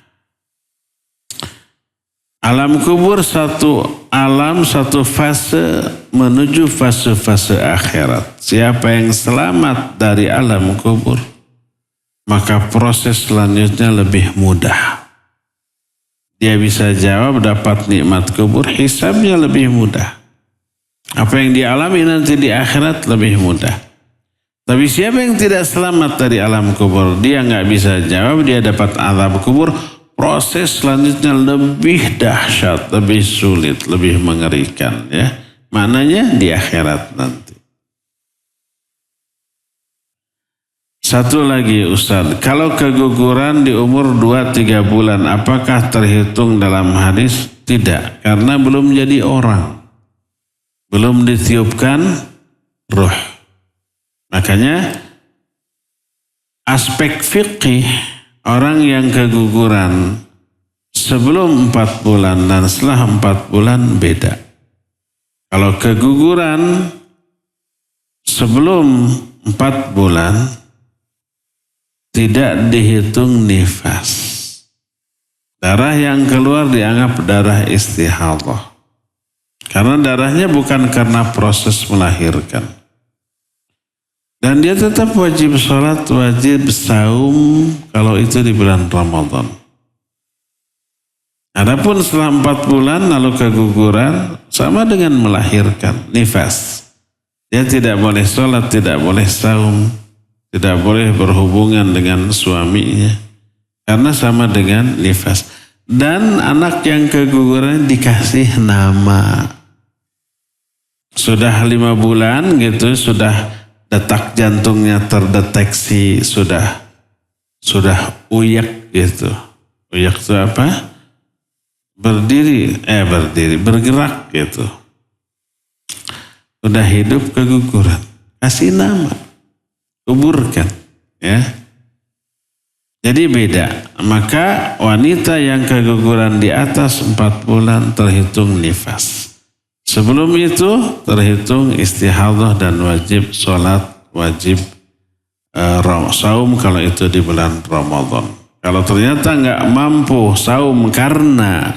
Alam kubur satu alam, satu fase menuju fase-fase akhirat. Siapa yang selamat dari alam kubur, maka proses selanjutnya lebih mudah. Dia bisa jawab, dapat nikmat kubur, hisabnya lebih mudah. Apa yang dialami nanti di akhirat lebih mudah. Tapi siapa yang tidak selamat dari alam kubur, dia nggak bisa jawab, dia dapat azab kubur, proses selanjutnya lebih dahsyat, lebih sulit, lebih mengerikan. Ya, maknanya di akhirat nanti. Satu lagi Ustaz, kalau keguguran di umur 2-3 bulan, apakah terhitung dalam hadis? Tidak, karena belum jadi orang. Belum ditiupkan ruh. Makanya aspek fikih orang yang keguguran sebelum 4 bulan dan setelah 4 bulan beda. Kalau keguguran sebelum 4 bulan tidak dihitung nifas. Darah yang keluar dianggap darah istihadah. Karena darahnya bukan karena proses melahirkan. Dan dia tetap wajib sholat, wajib saum kalau itu di bulan Ramadan. Adapun setelah 4 bulan lalu keguguran sama dengan melahirkan, nifas. Dia tidak boleh sholat, tidak boleh saum, tidak boleh berhubungan dengan suaminya. Karena sama dengan nifas. Dan anak yang keguguran dikasih nama. Sudah 5 bulan gitu, sudah detak jantungnya terdeteksi, sudah uyak gitu. Uyak itu apa? Bergerak gitu. Sudah hidup keguguran. Kasih nama. Kuburkan. Ya. Jadi beda. Maka wanita yang keguguran di atas 4 bulan terhitung nifas. Sebelum itu terhitung istihadah dan wajib sholat, wajib saum kalau itu di bulan Ramadan. Kalau ternyata nggak mampu saum karena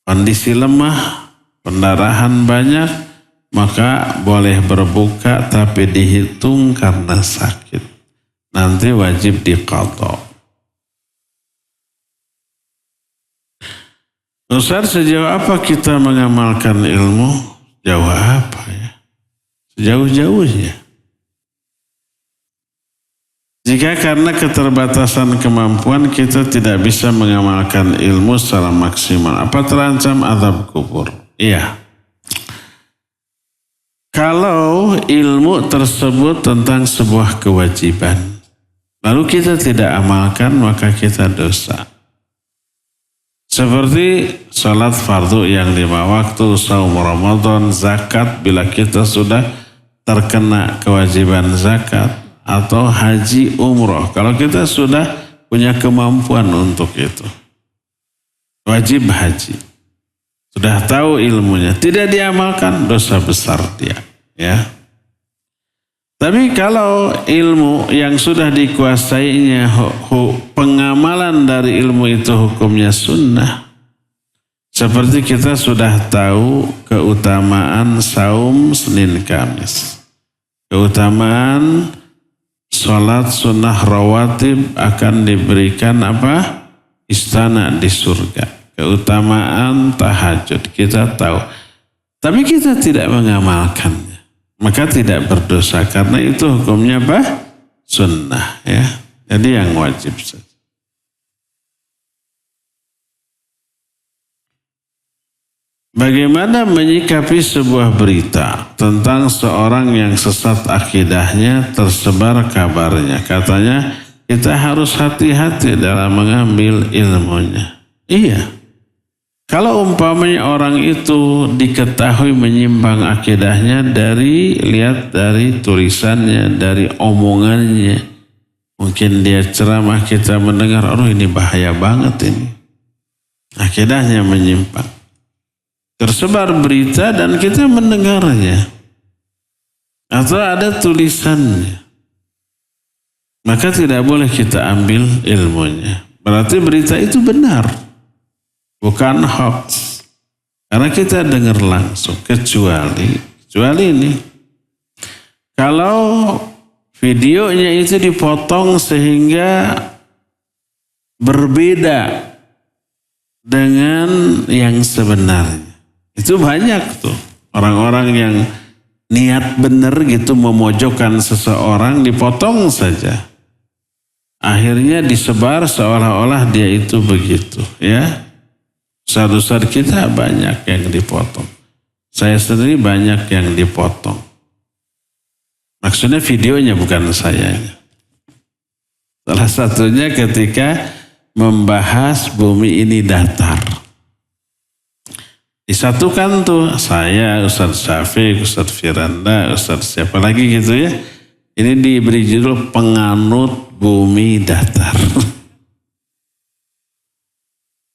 kondisi lemah, pendarahan banyak, maka boleh berbuka tapi dihitung karena sakit. Nanti wajib diqadha. Ustaz, sejauh apa kita mengamalkan ilmu? Jauh apa ya? Sejauh-jauhnya. Jika karena keterbatasan kemampuan kita tidak bisa mengamalkan ilmu secara maksimal, apa terancam azab kubur? Iya. Kalau ilmu tersebut tentang sebuah kewajiban, lalu kita tidak amalkan, maka kita dosa. Seperti sholat fardu yang 5 waktu, saum Ramadan, zakat bila kita sudah terkena kewajiban zakat, atau haji umroh kalau kita sudah punya kemampuan untuk itu. Wajib haji. Sudah tahu ilmunya, tidak diamalkan, dosa besar dia. Ya. Tapi kalau ilmu yang sudah dikuasainya, pengamalan dari ilmu itu hukumnya sunnah. Seperti kita sudah tahu keutamaan saum Senin Kamis. Keutamaan sholat sunnah rawatib akan diberikan apa? Istana di surga. Keutamaan tahajud kita tahu. Tapi kita tidak mengamalkannya. Maka tidak berdosa karena itu hukumnya apa? Sunnah ya. Jadi yang wajib saja. Bagaimana menyikapi sebuah berita tentang seorang yang sesat akidahnya tersebar kabarnya. Katanya kita harus hati-hati dalam mengambil ilmunya. Iya. Kalau umpamanya orang itu diketahui menyimpang akidahnya lihat dari tulisannya, dari omongannya. Mungkin dia ceramah kita mendengar, aduh ini bahaya banget ini. Akidahnya menyimpang. Tersebar berita dan kita mendengarnya. Atau ada tulisannya. Maka tidak boleh kita ambil ilmunya. Berarti berita itu benar. Bukan hoax. Karena kita dengar langsung. Kecuali ini. Kalau videonya itu dipotong sehingga berbeda dengan yang sebenarnya. Itu banyak tuh. Orang-orang yang niat benar gitu memojokkan seseorang dipotong saja. Akhirnya disebar seolah-olah dia itu begitu. Ya. Ustaz-ustaz kita banyak yang dipotong. Saya sendiri banyak yang dipotong. Maksudnya videonya bukan sayanya. Salah satunya ketika membahas bumi ini datar. Disatukan tuh saya, Ustaz Syafiq, Ustaz Firanda, Ustaz siapa lagi gitu ya. Ini diberi judul penganut bumi datar.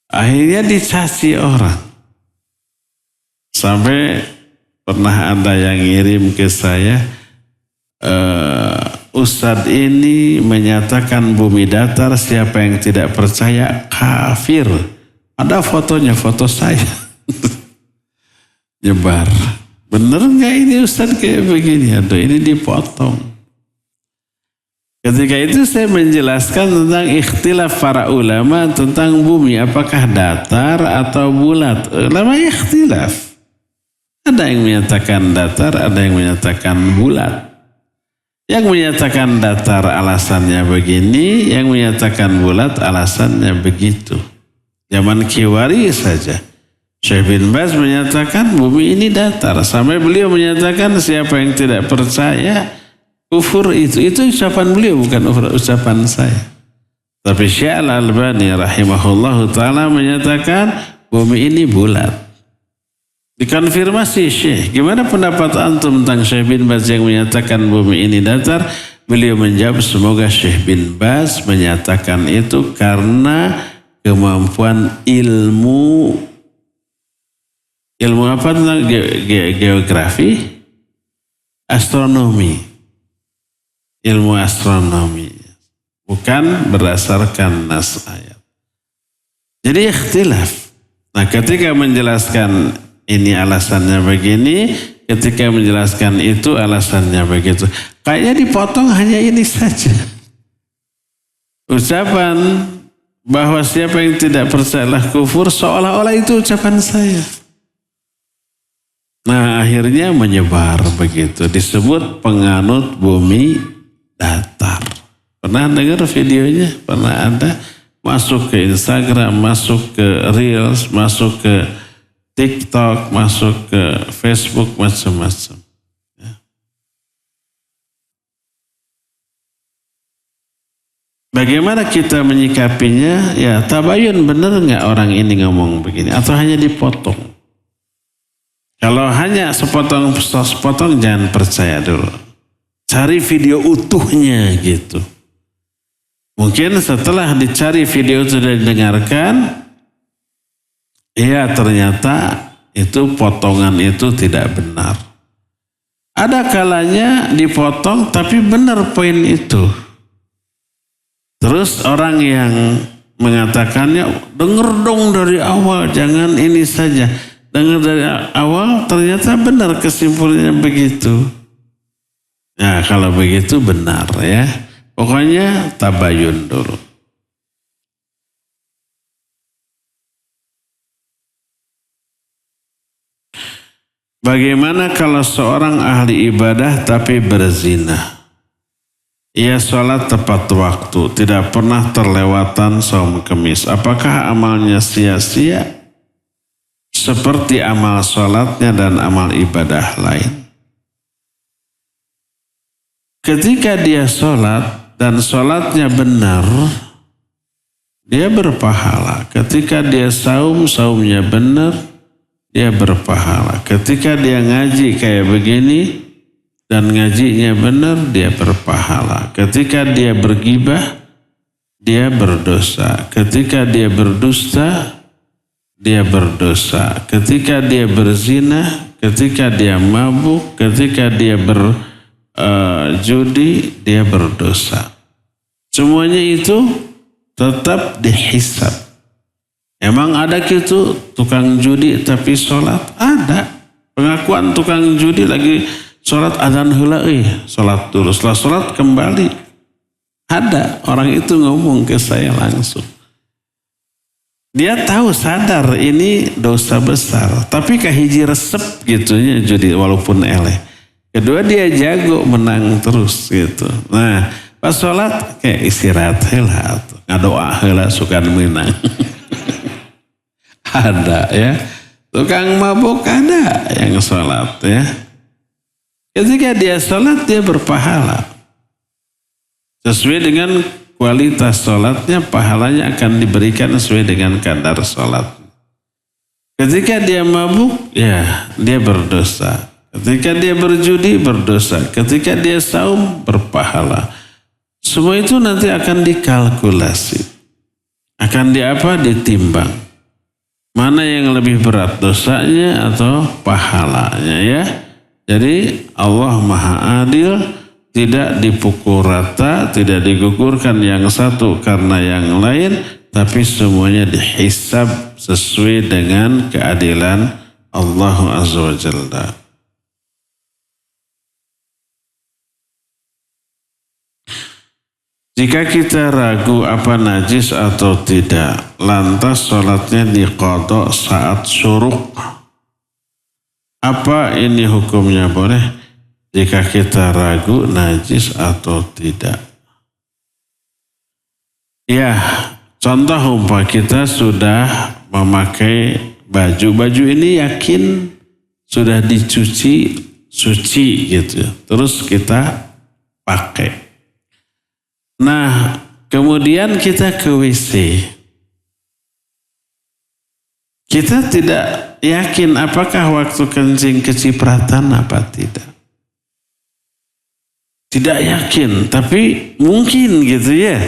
Akhirnya dicaci orang. Sampai pernah ada yang ngirim ke saya, Ustadz ini menyatakan bumi datar, siapa yang tidak percaya kafir. Ada fotonya, foto saya. Nyebar. Bener nggak ini Ustadz kayak begini? Aduh ini dipotong. Ketika itu saya menjelaskan tentang ikhtilaf para ulama tentang bumi. Apakah datar atau bulat? Ulama ikhtilaf. Ada yang menyatakan datar, ada yang menyatakan bulat. Yang menyatakan datar alasannya begini, yang menyatakan bulat alasannya begitu. Zaman Kiwari saja. Syekh bin Baz menyatakan bumi ini datar. Sampai beliau menyatakan siapa yang tidak percaya kufur itu ucapan beliau bukan ucapan saya. Tapi Syekh Al-Albani rahimahullahu ta'ala menyatakan bumi ini bulat. Dikonfirmasi Syekh, gimana pendapat antum tentang Syekh bin Baz yang menyatakan bumi ini datar? Beliau menjawab semoga Syekh bin Baz menyatakan itu karena kemampuan ilmu apa tentang geografi, astronomi. Ilmu astronomi, bukan berdasarkan nas ayat. Jadi ikhtilaf. Nah ketika menjelaskan ini alasannya begini, ketika menjelaskan itu alasannya begitu. Kayaknya dipotong hanya ini saja. Ucapan bahwa siapa yang tidak percayalah kufur seolah-olah itu ucapan saya. Nah akhirnya menyebar begitu. Disebut penganut bumi datar. Pernah dengar videonya? Pernah ada? Masuk ke Instagram, masuk ke Reels, masuk ke TikTok, masuk ke Facebook, macam-macam. Ya. Bagaimana kita menyikapinya? Ya tabayun, benar nggak orang ini ngomong begini atau hanya dipotong? Kalau hanya sepotong jangan percaya dulu. Cari video utuhnya gitu. Mungkin setelah dicari video sudah didengarkan, ya ternyata itu potongan itu tidak benar. Ada kalanya dipotong tapi benar poin itu. Terus orang yang mengatakannya, denger dong dari awal, jangan ini saja. Dengar dari awal, ternyata benar kesimpulannya begitu. Nah kalau begitu benar ya. Pokoknya tabayun dulu. Bagaimana kalau seorang ahli ibadah tapi berzina? Ia sholat tepat waktu, tidak pernah terlewatan saum kemis. Apakah amalnya sia-sia? Seperti amal sholatnya dan amal ibadah lain. Ketika dia sholat dan sholatnya benar, dia berpahala. Ketika dia saum, saumnya benar, dia berpahala. Ketika dia ngaji kayak begini dan ngajinya benar, dia berpahala. Ketika dia bergibah, dia berdosa. Ketika dia berdusta, dia berdosa. Ketika dia berzina, ketika dia mabuk, ketika dia berjudi, dia berdosa. Semuanya itu tetap dihisab. Emang ada gitu tukang judi tapi sholat? Ada. Pengakuan tukang judi lagi sholat adzan heula sholat dulu. Setelah sholat kembali. Ada. Orang itu ngomong ke saya langsung. Dia tahu sadar ini dosa besar. Tapi kahiji resep gitunya judi walaupun eleh. Kedua dia jago menang terus gitu. Nah pas sholat kayak istirahat heula. Ngadoa heula sukan menang. Ada ya. Tukang mabuk ada yang sholat ya. Ketika dia sholat dia berpahala. Sesuai dengan kualitas sholatnya, pahalanya akan diberikan sesuai dengan kadar sholat. Ketika dia mabuk, ya dia berdosa. Ketika dia berjudi, berdosa. Ketika dia saum, berpahala. Semua itu nanti akan dikalkulasi. Akan ditimbang. Mana yang lebih berat, dosanya atau pahalanya ya. Jadi Allah Maha Adil, tidak dipukul rata, tidak digugurkan yang satu karena yang lain, tapi semuanya dihisab sesuai dengan keadilan Allah Azza wa Jalla. Jika kita ragu apa najis atau tidak, lantas sholatnya diqadha saat syuruk. Apa ini hukumnya, boleh? Jika kita ragu najis atau tidak. Ya, contoh umpama kita sudah memakai baju ini yakin sudah dicuci, suci gitu. Terus kita pakai. Nah, kemudian kita ke WC. Kita tidak yakin apakah waktu kencing kecipratan apa tidak. Tidak yakin, tapi mungkin gitu ya.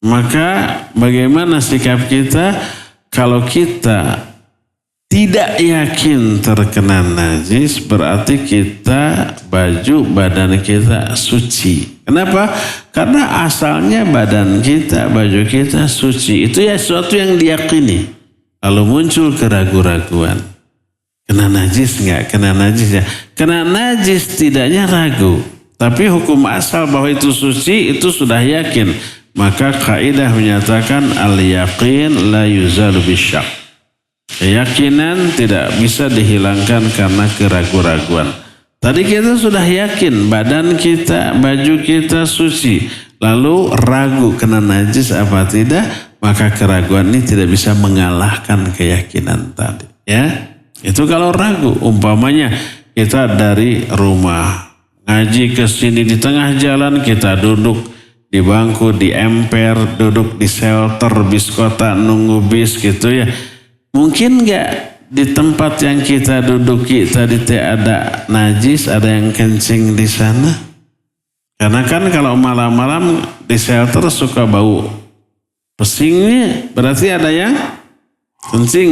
Maka bagaimana sikap kita kalau kita tidak yakin terkena najis, berarti kita badan kita suci. Kenapa? Karena asalnya badan kita, baju kita suci. Itu ya sesuatu yang diyakini. Lalu muncul keraguan-raguan. Kena najis enggak? Kena najis ya? Kena najis tidaknya ragu. Tapi hukum asal bahwa itu suci itu sudah yakin. Maka kaidah menyatakan al-yaqin la yuzalu bisyak. Keyakinan tidak bisa dihilangkan karena keraguan-raguan. Tadi kita sudah yakin badan kita, baju kita suci. Lalu ragu kena najis apa tidak, maka keraguan ini tidak bisa mengalahkan keyakinan tadi. Ya, itu kalau ragu. Umpamanya kita dari rumah ngaji ke sini di tengah jalan kita duduk di bangku, di emper, duduk di shelter bis kota nunggu bis gitu ya. Mungkin nggak di tempat yang kita duduki tadi ada najis, ada yang kencing di sana? Karena kan kalau malam-malam di shelter suka bau pesingnya, berarti ada yang kencing.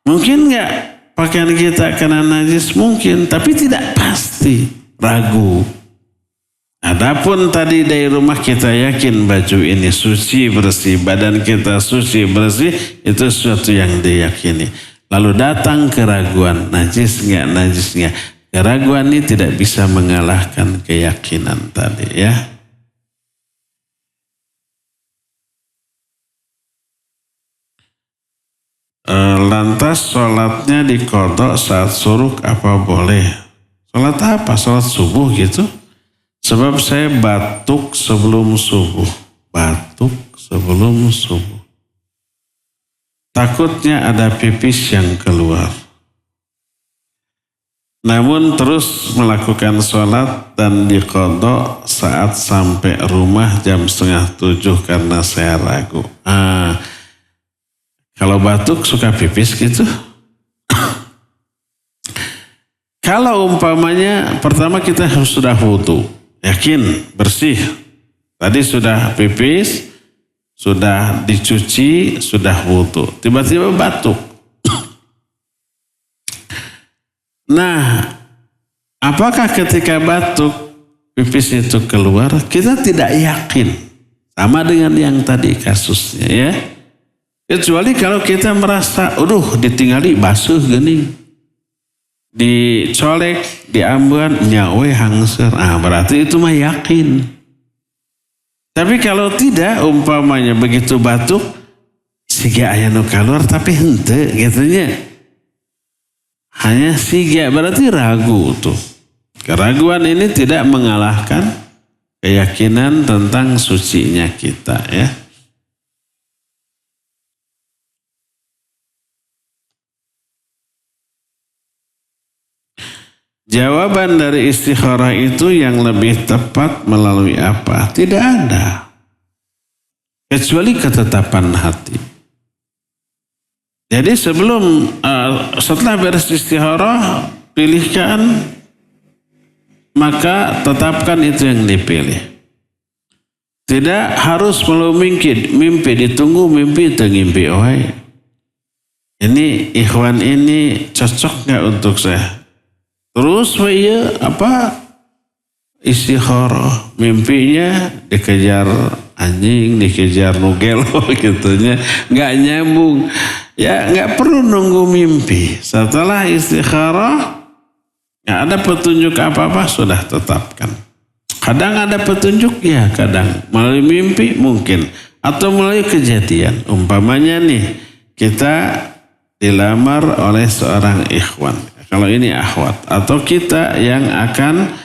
Mungkin nggak pakaian kita kena najis? Mungkin, tapi tidak pasti, ragu. Adapun tadi dari rumah kita yakin baju ini suci bersih, badan kita suci bersih, itu sesuatu yang diyakini. Lalu datang keraguan, najis nggak. Keraguan ini tidak bisa mengalahkan keyakinan tadi ya. Lantas sholatnya diqadha saat suruk apa boleh? Sholat apa? Sholat subuh gitu? Sebab saya batuk sebelum subuh. Takutnya ada pipis yang keluar. Namun terus melakukan sholat dan diqadha saat sampai rumah jam 6:30 karena saya ragu. Kalau batuk suka pipis gitu? Kalau umpamanya pertama kita harus sudah wudu. Yakin, bersih. Tadi sudah pipis, sudah dicuci, sudah wudu. Tiba-tiba batuk. Nah, apakah ketika batuk, pipis itu keluar? Kita tidak yakin. Sama dengan yang tadi kasusnya ya. Kecuali kalau kita merasa, ditinggali basuh gini. Dicolek, diamban, nyawe hangser. Berarti itu mah yakin. Tapi kalau tidak, umpamanya begitu batuk, siga aya nu kaluar tapi henteu gitunya. Hanya siga, berarti ragu tuh. Keraguan ini tidak mengalahkan keyakinan tentang sucinya kita ya. Jawaban dari istikharah itu yang lebih tepat melalui apa? Tidak ada. Kecuali ketetapan hati. Jadi setelah beres istikharah, pilihkan, maka tetapkan itu yang dipilih. Tidak harus melalui mimpi, ditunggu mimpi itu ngimpi. Ini ikhwan ini cocok gak untuk saya? Terus istikharah, mimpinya dikejar anjing, dikejar nugelo gitunya, nggak nyambung. Ya nggak perlu nunggu mimpi. Setelah istikharah nggak ada petunjuk apa-apa, sudah tetapkan. Kadang ada petunjuk ya, kadang melalui mimpi mungkin atau melalui kejadian. Umpamanya nih kita dilamar oleh seorang ikhwan. Kalau ini akhwat, atau kita yang akan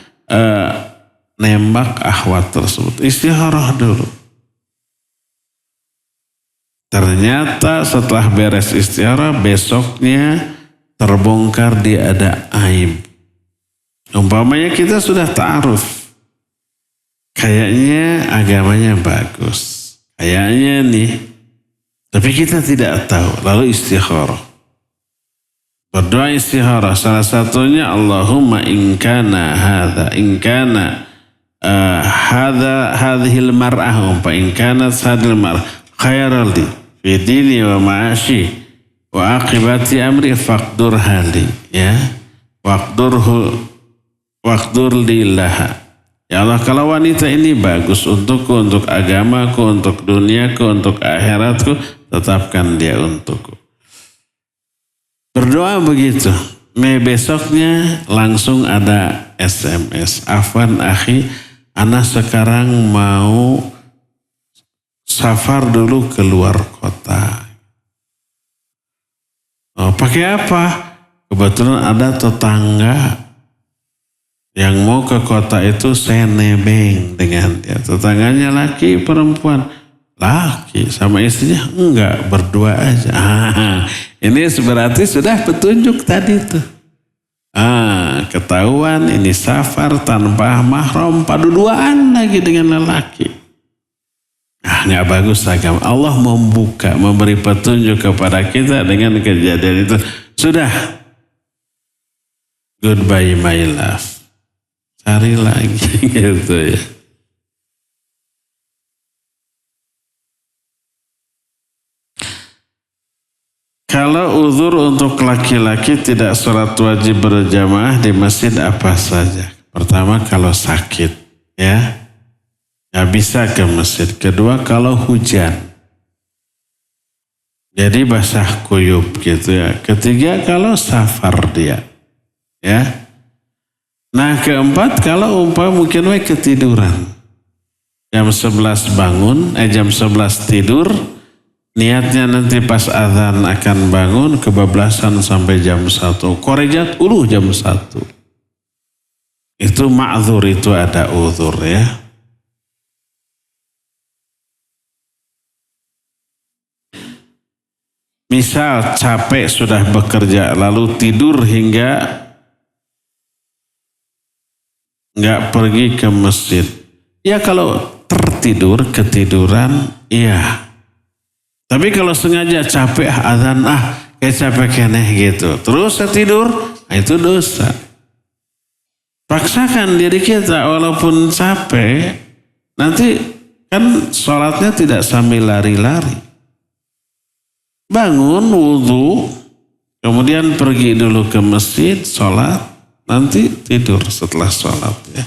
nembak akhwat tersebut, istikharah dulu. Ternyata setelah beres istikharah, besoknya terbongkar dia ada aib. Umpamanya kita sudah ta'aruf, kayaknya agamanya bagus, kayaknya nih, tapi kita tidak tahu, lalu istikharah. Berdoa istikharah, salah satunya Allahumma in kana hadhil mar'ah in kanat hadhil mar'ah khairal li fi dini wa ma'ashi wa aqibati amri faqdur hali ya waqdur lillaha. Ya Allah, kalau wanita ini bagus untukku, untuk agamaku, untuk duniaku, untuk akhiratku, tetapkan dia untukku. Berdoa begitu. Besoknya langsung ada SMS. Afwan akhi, ana sekarang mau safar dulu keluar kota. Pakai apa? Kebetulan ada tetangga yang mau ke kota itu, saya nebeng dengan dia. Tetangganya laki perempuan. Laki sama istrinya enggak, berdua aja. Ini berarti sudah petunjuk tadi tuh. ketahuan, ini safar tanpa mahram, padu-duaan lagi dengan lelaki. Nggak bagus agama. Allah membuka, memberi petunjuk kepada kita dengan kejadian itu. Sudah, goodbye my love. Cari lagi gitu ya. Kalau uzur untuk laki-laki tidak sholat wajib berjamaah di masjid apa saja? Pertama kalau sakit ya, nggak bisa ke masjid. Kedua kalau hujan, jadi basah kuyup gitu ya. Ketiga kalau safar dia ya. Nah keempat kalau mungkin ketiduran. Jam 11 bangun, jam 11 tidur. Niatnya nanti pas azan akan bangun kebablasan sampai jam 1. Korejat jam 1. Itu ma'zur, itu ada uzur ya. Misal capek sudah bekerja lalu tidur hingga nggak pergi ke masjid. Ya kalau tertidur, ketiduran, iya. Tapi kalau sengaja capek azan kayak capek keneh gitu. Terus saya tidur, itu dosa. Paksakan diri kita walaupun capek, nanti kan sholatnya tidak sambil lari-lari. Bangun, wudhu, kemudian pergi dulu ke masjid, sholat, nanti tidur setelah sholat ya.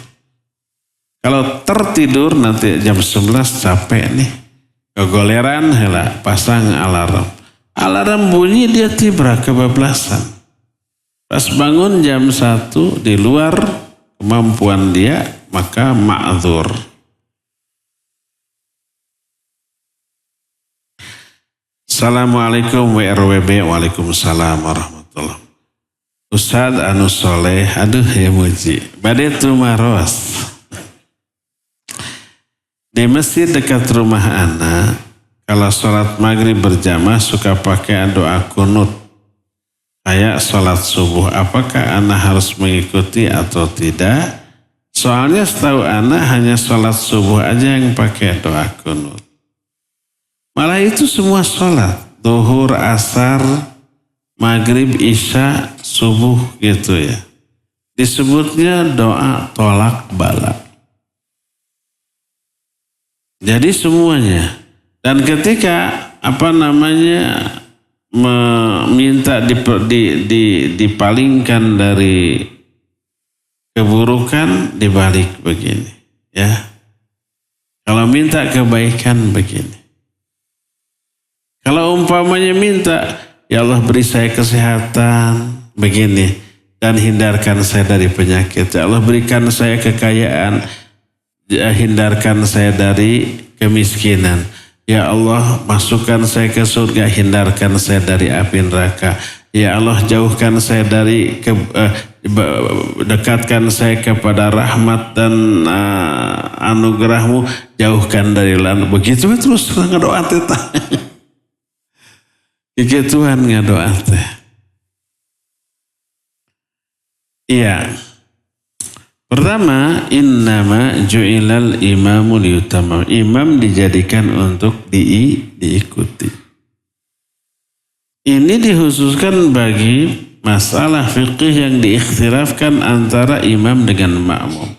Kalau tertidur nanti jam 11 capek nih. Kegoleran, pasang alarm. Alarm bunyi dia tibra kebablasan. Pas bangun jam 1 di luar kemampuan dia, maka ma'zur. Assalamualaikum WRWB. Waalaikumsalam warahmatullahi. Ustaz anu soleh, aduh ya muji. Bade tumaros. Di masjid dekat rumah ana, kalau sholat maghrib berjamaah suka pakai doa kunut. Kayak sholat subuh, apakah ana harus mengikuti atau tidak? Soalnya setahu ana hanya sholat subuh aja yang pakai doa kunut. Malah itu semua sholat, zuhur, asar, maghrib, isya, subuh gitu ya. Disebutnya doa tolak bala. Jadi semuanya. Dan ketika meminta dipalingkan dari keburukan, dibalik begini ya. Kalau minta kebaikan begini. Kalau umpamanya minta, ya Allah beri saya kesehatan begini dan hindarkan saya dari penyakit. Ya Allah berikan saya kekayaan, hindarkan saya dari kemiskinan. Ya Allah masukkan saya ke surga, hindarkan saya dari api neraka. Ya Allah jauhkan saya dari dekatkan saya kepada rahmat dan anugerahmu, jauhkan dari lain. Begitu terus ngedoa teh. Begituan ngedoa teh. Iya. Pertama, innama ju'ilal imamu liyutamam. Imam dijadikan untuk diikuti. Ini dikhususkan bagi masalah fikih yang diikhtilafkan antara imam dengan makmum.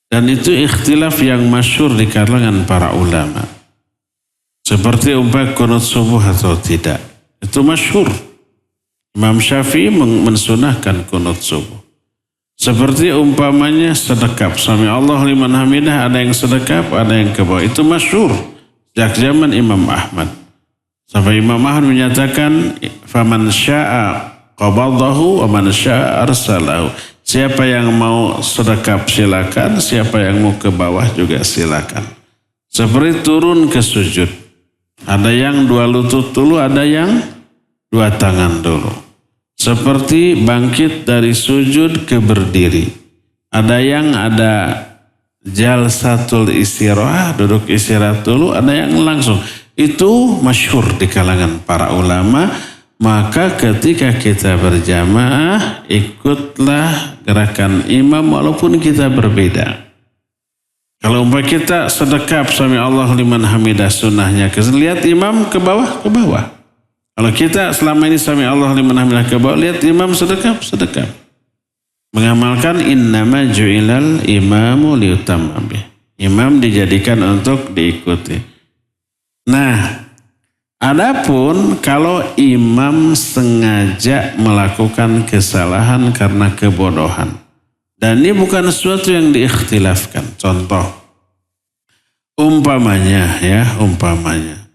Dan itu ikhtilaf yang masyhur di kalangan para ulama. Seperti umpamanya qunut subuh atau tidak. Itu masyhur. Imam Syafi'i mensunahkan qunut subuh. Seperti umpamanya sedekap. Sami Allah liman hamidah, ada yang sedekap, ada yang ke bawah. Itu masyhur sejak zaman Imam Ahmad. Sampai Imam Ahmad menyatakan, faman sya'a qabadahu wa man sya'a arsalahu. Siapa yang mau sedekap silakan, siapa yang mau ke bawah juga silakan. Seperti turun ke sujud. Ada yang 2 lutut dulu, ada yang 2 tangan dulu. Seperti bangkit dari sujud ke berdiri. Ada yang ada jalsatul istirahah, duduk istirahat dulu, ada yang langsung. Itu masyhur di kalangan para ulama. maka ketika kita berjamaah, ikutlah gerakan imam walaupun kita berbeda. Kalau umpama kita sedekap sami Allah liman hamidah sunnahnya, lihat imam ke bawah, ke bawah. Kalau kita selama ini sami Allah liman hamidah ke bawah, lihat imam sedekap, sedekap. Mengamalkan innama ju'ilal imamu liutamma bih. Imam dijadikan untuk diikuti. Nah, adapun kalau imam sengaja melakukan kesalahan karena kebodohan, dan ini bukan sesuatu yang diikhtilafkan. Contoh, umpamanya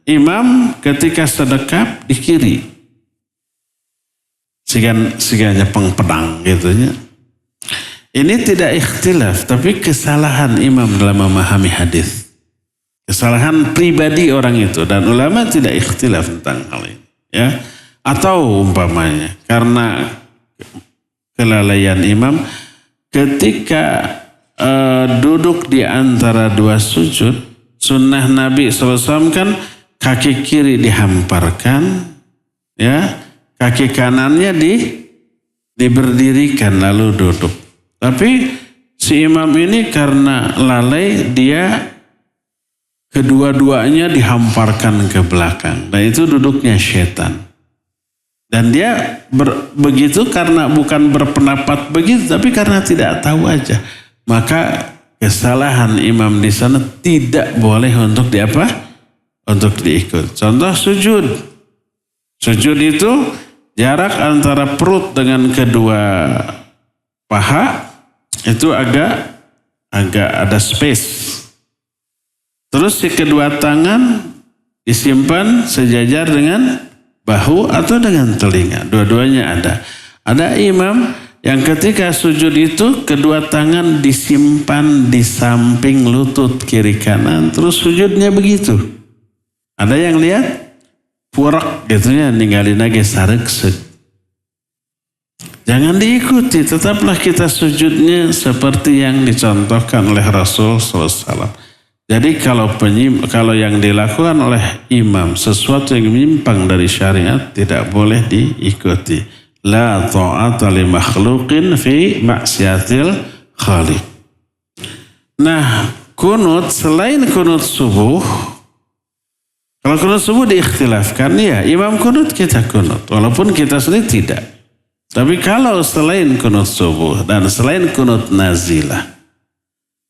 imam ketika sedekap di kiri, siganya pedang gitunya. Ini tidak ikhtilaf, tapi kesalahan imam dalam memahami hadis. Kesalahan pribadi orang itu, dan ulama tidak ikhtilaf tentang hal ini. Ya. Atau umpamanya karena kelalaian imam ketika duduk di antara dua sujud, sunnah Nabi SAW kan kaki kiri dihamparkan, ya, kaki kanannya diberdirikan lalu duduk. Tapi si imam ini karena lalai, dia kedua-duanya dihamparkan ke belakang. Dan itu duduknya setan. Dan dia begitu karena bukan berpendapat begitu, tapi karena tidak tahu aja. Maka kesalahan imam di sana tidak boleh untuk untuk diikut. Contoh sujud. Sujud itu jarak antara perut dengan kedua paha itu agak ada space. Terus si kedua tangan disimpan sejajar dengan bahu atau dengan telinga. Dua-duanya ada. Ada imam yang ketika sujud itu kedua tangan disimpan di samping lutut kiri kanan. Terus sujudnya begitu. Ada yang lihat purak gitunya, ninggalin lagi sareksek. Jangan diikuti. Tetaplah kita sujudnya seperti yang dicontohkan oleh Rasul SAW. Jadi kalau yang dilakukan oleh imam sesuatu yang menyimpang dari syariat tidak boleh diikuti. La ta'ata li makhluqin fi maksiatil khaliq. Nah, kunut selain kunut subuh, kalau kunut subuh diikhtilafkan, ya imam kunut kita kunut, walaupun kita sendiri tidak. Tapi kalau selain kunut subuh dan selain kunut nazilah,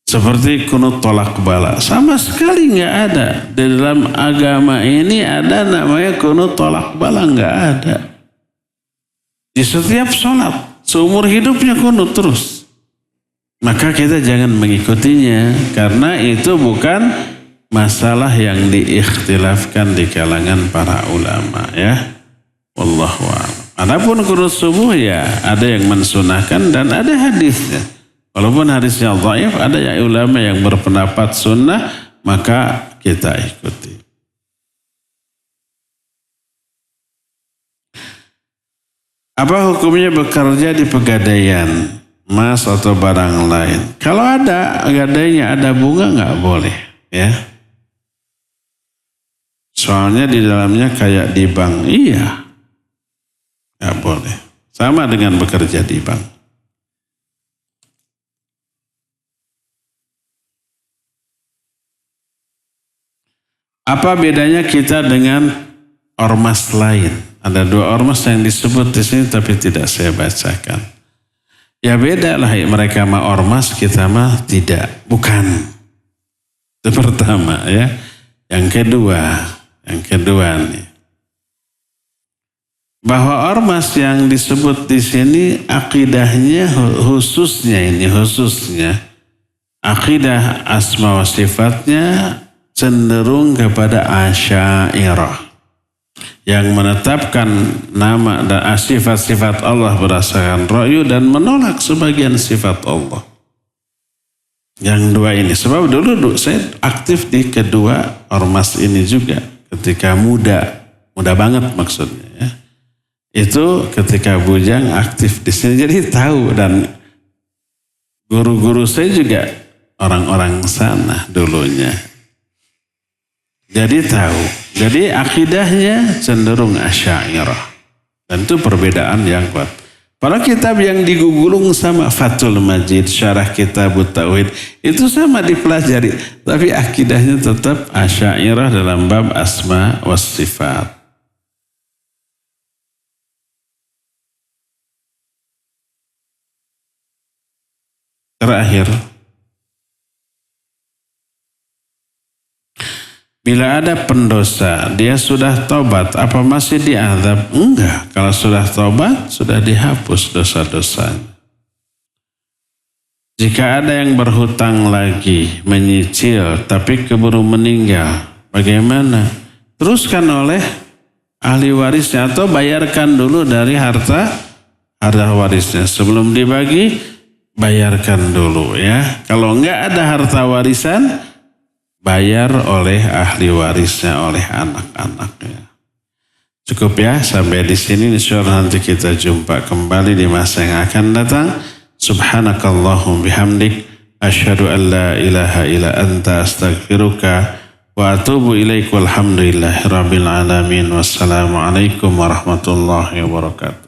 seperti kunut tolak bala, sama sekali nggak ada. Di dalam agama ini ada namanya kunut tolak bala, nggak ada. Di setiap sholat, seumur hidupnya kunut terus. Maka kita jangan mengikutinya, karena itu bukan masalah yang diikhtilafkan di kalangan para ulama, ya. Wallahu a'lam. Adapun kunut subuh, ya ada yang mensunahkan dan ada hadisnya. Walaupun hadisnya dhaif, ada yang ulama yang berpendapat sunnah, maka kita ikuti. Apa hukumnya bekerja di pegadaian, emas atau barang lain? Kalau ada gadainya, ada bunga, nggak boleh, ya. Soalnya di dalamnya kayak di bank, iya, nggak boleh. Sama dengan bekerja di bank. Apa bedanya kita dengan ormas lain? Ada dua ormas yang disebut di sini tapi tidak saya bacakan. Ya beda lah, mereka mah ormas, kita mah tidak, bukan. Itu pertama, ya. Yang kedua nih, bahwa ormas yang disebut di sini akidahnya khususnya akidah asma wa sifatnya cenderung kepada Asy'ariyah yang menetapkan nama dan sifat-sifat Allah berdasarkan ra'yu dan menolak sebagian sifat Allah. Yang dua ini, sebab dulu saya aktif di kedua ormas ini juga ketika muda banget maksudnya, ya. Itu ketika bujang aktif di sini, jadi tahu, dan guru-guru saya juga orang-orang sana dulunya. Jadi tahu. Jadi akidahnya cenderung Asy'ariyah. Dan itu perbedaan yang kuat. Para kitab yang digugulung sama Fathul Majid, Syarah Kitab Tauhid, itu sama dipelajari. Tapi akidahnya tetap Asy'ariyah dalam bab asma was sifat. Terakhir, bila ada pendosa, dia sudah tobat, apa masih diazab? Enggak, kalau sudah tobat, sudah dihapus dosa-dosanya. Jika ada yang berhutang lagi, menyicil, tapi keburu meninggal, bagaimana? Teruskan oleh ahli warisnya atau bayarkan dulu dari harta warisnya. Sebelum dibagi, bayarkan dulu ya. Kalau enggak ada harta warisan, bayar oleh ahli warisnya, oleh anak-anaknya. Cukup ya, sampai di sini. Insyaallah nanti kita jumpa kembali di masa yang akan datang. Subhanakallahum bihamdik, asyhadu an la ilaha illa anta, astaghfiruka wa atubu ilaik. Walhamdulillahi rabbil alamin. Wassalamualaikum warahmatullahi wabarakatuh.